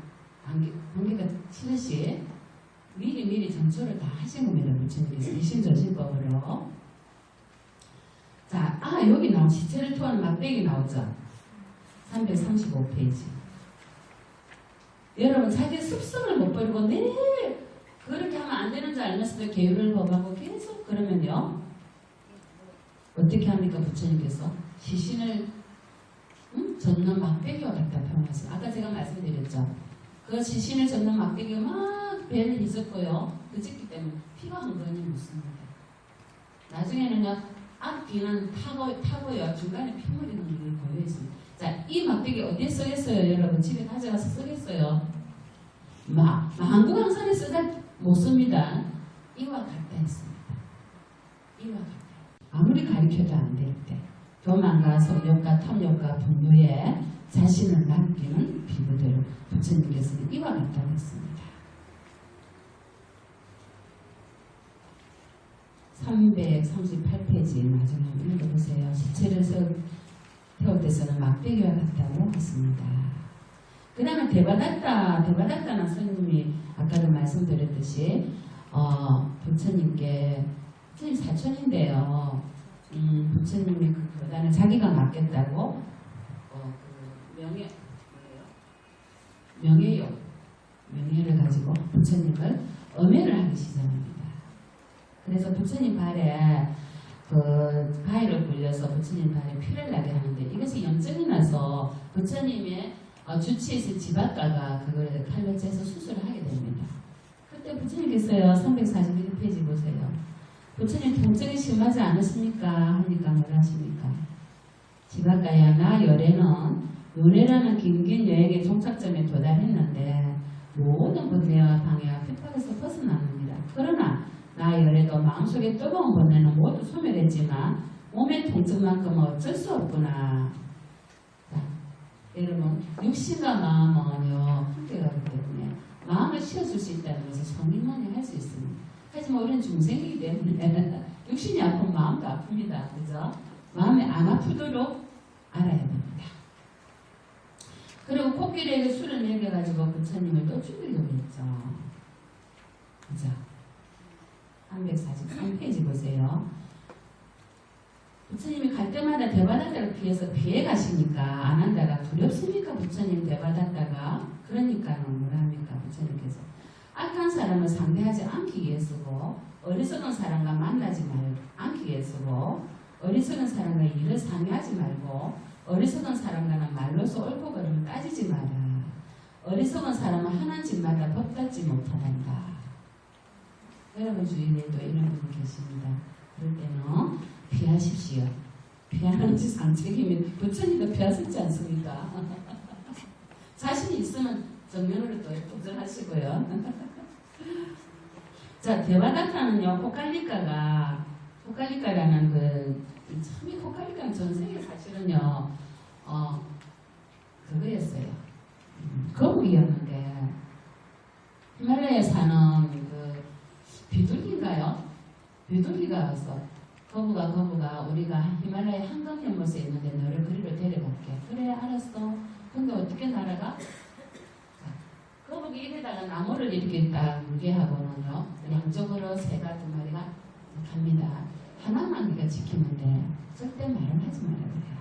관계가 치듯이 미리 전초를 다 하신 겁니다. 부처님께서 이신전신법으로. 자, 여기 지체를 토하는 막대기 나오죠. 335페이지. 여러분 자기 습성을 못 버리고 네 그렇게 하면 안 되는 줄 알면서도 계율을 범하고 계속 그러면요 어떻게 합니까? 부처님께서 시신을 젓는 막대기와 같다 표현하세요. 아까 제가 말씀드렸죠. 그 시신을 젓는 막대기가 막 배를 휘젓고요. 그쳤기 때문에 피가 흥건히 묻습니다. 나중에는요 앞뒤는 타고요 중간에 피물이 흐르는 게 고여 있습니다. 자, 이 막대기 어디에 쓰겠어요? 여러분 집에 가져가서 쓰겠어요? 한국항산에 쓰다 못 씁니다. 이와 같다 했습니다. 이와 같다. 아무리 가르쳐도 안 될 때 교만과 성욕과 탐욕과 분노에 자신을 남기는 비구대로 부처님께서는 이와 같다고 했습니다. 338페이지 나중에 한번 읽어보세요. 시체를 태울 때서는 막대기와 같다고 했습니다. 그 다음에 대바닥다는 스님이 아까도 말씀드렸듯이 부처님 사촌인데요. 부처님이 그 교단을 자기가 맡겠다고 명예를 가지고 부처님을 엄해를 하기 시작합니다. 그래서 부처님 발에 그 가위를 굴려서 부처님 발에 피를 나게 하는데 이것이 염증이 나서 부처님의 주치에서 지박가가 그걸 칼로 째서 수술을 하게 됩니다. 그때 부처님께서요 341페이지 보세요. 부처님 통증이 심하지 않으십니까? 하니까 뭐라 하십니까? 지박가야 나 열애는 윤회라는 긴긴 여행의 종착점에 도달했는데 모든 번뇌와 방해와 핍박에서 벗어납니다. 그러나 나 열애도 마음속에 뜨거운 번뇌는 모두 소멸했지만 몸의 통증만큼은 어쩔 수 없구나. 자, 여러분 육신과 마음은요 함께 가기 때문에 마음을 쉬어줄 수 있다는 것을 성인만이 할 수 있습니다. 하지만 우리는 중생이기 때문에 육신이 아프면 마음도 아픕니다. 그죠? 마음이 안 아프도록 알아야 됩니다. 그리고 코끼리에게 술을 먹여가지고 부처님을 또 죽이려고 했죠. 그죠? 343페이지 보세요. 부처님이 갈 때마다 대바닷다를 피해서 피해 가시니까 아난다가 두렵습니까? 부처님 대바닷다가 그러니까는 뭐라 합니까? 부처님께서 악한 사람을 상대하지 않기 위해서고 어리석은 사람과 만나지 않기 위해서고 어리석은 사람과 일을 상의하지 말고 어리석은 사람과는 말로서 옳고 그름을 따지지 마라. 어리석은 사람은 하는 짓마다 법답지 못하란다. 여러분 주위에도 이런 분이 계십니다. 그럴 때는 피하십시오. 피하는 짓 상책이면 부처님도 피하셨지 않습니까? 자신이 있으면 정면으로 또 도전하시고요. 자, 대바다타는요, 코칼리카라는 참이 코칼리카는 전 세계 사실은요, 그거였어요. 거북이였는데, 히말라야에 사는 비둘기인가요? 비둘기가 와서, 거북아, 우리가 히말라야 한강연못에 있는데 너를 그리로 데려갈게. 그래, 알았어. 근데 어떻게 날아가? 거북이 이래다가 나무를 이렇게 딱 물게 하고는요, 양쪽으로 새가 2마리가 갑니다. 하나만 우리가 지키면 돼. 절대 말을 하지 말아야 돼요.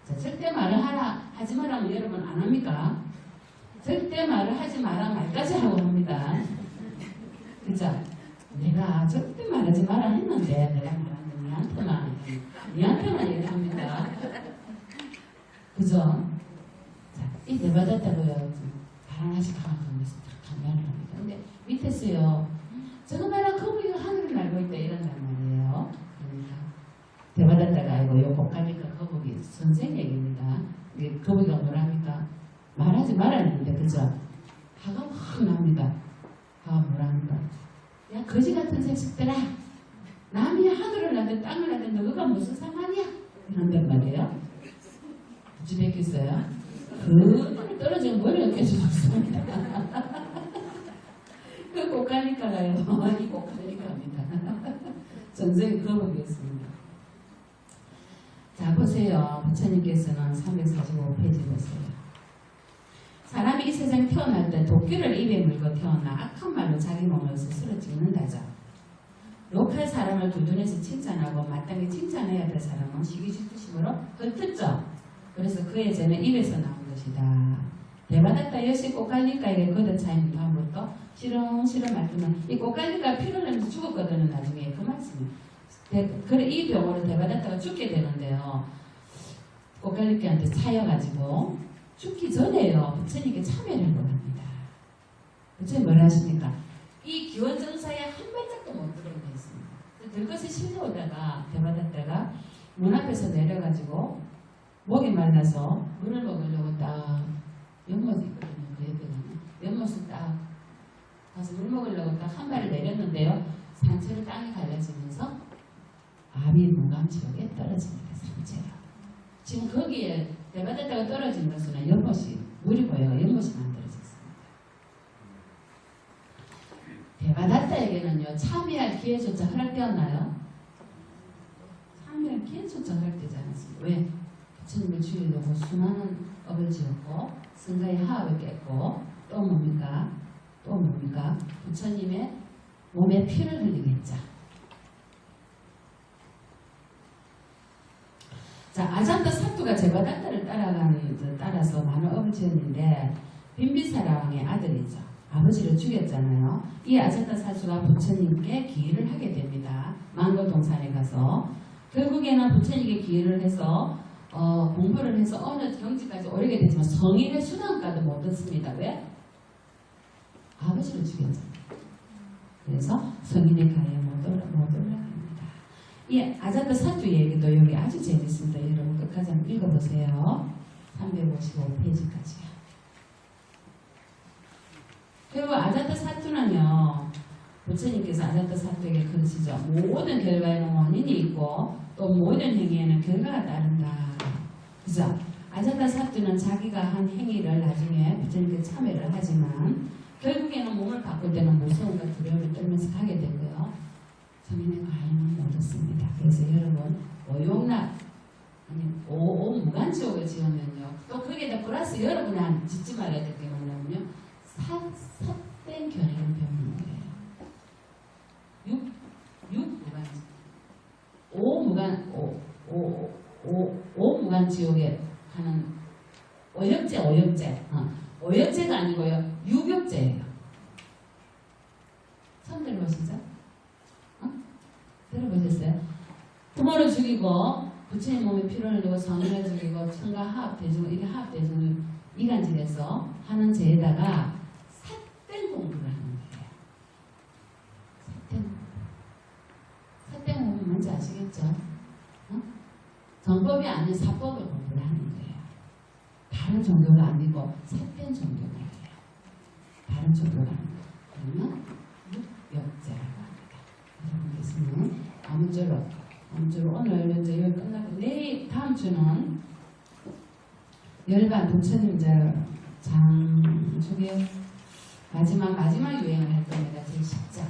자, 절대 말을 하지 말라면 여러분 안 합니까? 절대 말을 하지 마라 말까지 하고 합니다. 그죠? 내가 절대 말하지 마라 했는데 내가 말하는 니한테만 얘기합니다. 그죠? 자, 이 대바다다고요. 하나씩 강하면서 강연을 합니다. 근데 밑에서요. 저거 말아 거북이가 하늘을 날고 있다 이런단 말이에요. 그러니까 대바다다가 아니고 요 고칼리카 거북이 선생 얘기입니다. 이게 거북이가 뭐랍니까? 말하지 말았는데 그죠? 화가 확 납니다. 화가 뭐랍니까? 야 거지 같은 새끼들아, 남이 하늘을 나든 땅을 나든 너가 무슨 상관이야? 이런단 말이에요. 부지백했어요. 그 떨어진 머리가 깨져졌습니다. 그 고칼리카가요. 이 고칼리카입니다. 전생이 거북이었습니다. 자 보세요. 부처님께서는 345페이지 보세요. 사람이 이 세상에 태어날 때 도끼를 입에 물고 태어나 악한 말로 자기 몸을 스스로 찍는다죠. 욕할 사람을 두둔해서 칭찬하고 마땅히 칭찬해야 될 사람은 시기심으로 헐뜯죠. 그래서 그의 죄는 입에서 나온 것이다. 대바다타 여시 꼬깔리카에게 걷어차인 다음부터 시렁시렁 말투는 이 꼬깔리카 피를 내면서 죽었거든요. 나중에 그 말씀이. 그래 이 병으로 대바다타가 죽게 되는데요. 꼬깔리카한테 차여가지고 죽기 전에요. 부처님께 참여를 합니다. 부처님 뭐라 하십니까? 이 기원정사에 한 발짝도 못 들어오게 했습니다. 들것에 실려오다가 대바다타가 문 앞에서 내려가지고 목이 말라서 물을 먹으려고 딱 연못이 있거든요. 그 옆에는 연못을 딱 가서 물 먹으려고 딱 한 발을 내렸는데요. 상체를 땅에 갈라지면서 암이 문감지역에 떨어집니다. 상체가. 지금 거기에 대바다타가 떨어진 것은 연못이 물이고요. 연못이 만들어졌습니다. 대바다타에게는요. 참여할 기회조차 허락되었나요? 참여할 기회조차 허락되지 않았습니다. 왜? 부처님을 죽이려고 수많은 업을 지었고 승가의 하업을 깼고 또 뭡니까? 부처님의 몸에 피를 흘리겠죠. 자, 아잔타 사투가 제바다타를 따라서 많은 업을 지었는데 빈비사라 왕의 아들이죠. 아버지를 죽였잖아요. 이 아자타 사주가 부처님께 기일을 하게 됩니다. 망고동산에 가서 결국에는 부처님께 기일을 해서 공부를 해서 어느 경지까지 오르게 되지만 성인의 수단까지 못 얻습니다. 왜? 아버지를 죽였잖아요. 그래서 성인의 가에 못 올라갑니다. 이 아자타 사주 얘기도 여기 아주 재밌습니다. 여러분 끝까지 한번 읽어보세요. 355페이지까지요. 그리고 아자타 사투는요, 부처님께서 아자타 사투에게 그러시죠. 모든 결과에는 원인이 있고 또 모든 행위에는 결과가 따른다. 그죠? 아자타 사투는 자기가 한 행위를 나중에 부처님께 참여를 하지만 결국에는 몸을 바꿀 때는 무서움과 두려움을 떨면서 가게 되고요. 성인의 과잉은 못 얻습니다. 그래서 여러분 오용락 아니 오무간지옥을 지으면요. 또 거기에다 플러스 여러분이 짓지 말아야 될 게 뭐냐면요. 삿된 견해를 배우는 거예요. 오무간지옥에 하는 오역제. 오역제가 아니고요. 유격제예요. 처음 들어보시죠? 들어보셨어요? 부모를 죽이고 부처님 몸에 피를 흘리고 성인을 죽이고 천가 하합대중 이게 하합대중을 이간질해서 하는 죄에다가 삿된 공부를 하는 거예요. 삿된 공부 뭔지 아시겠죠? 정법이 아닌 사법을 공부를 하는 거예요. 다른 종교가 아니고 삿된 종교가 아니에요. 다른 종교가 아니고 그러면 육역제라고 합니다. 여러분께서는 아무쪼록 오늘 이제 여기 끝나고 내일 다음 주는 열반 부처님 장중에 마지막 유행을 할 겁니다. 제10장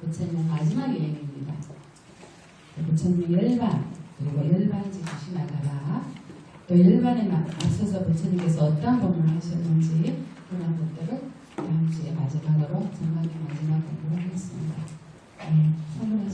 부처님 마지막 유행입니다. 부처님 열반 그리고 열반지 조심하다가 또 열반에 앞서서 부처님께서 어떤 법문을 하셨는지 그런 것들을 다음 주에 마지막으로 정말 마지막 공부를 하겠습니다. 네, 선물해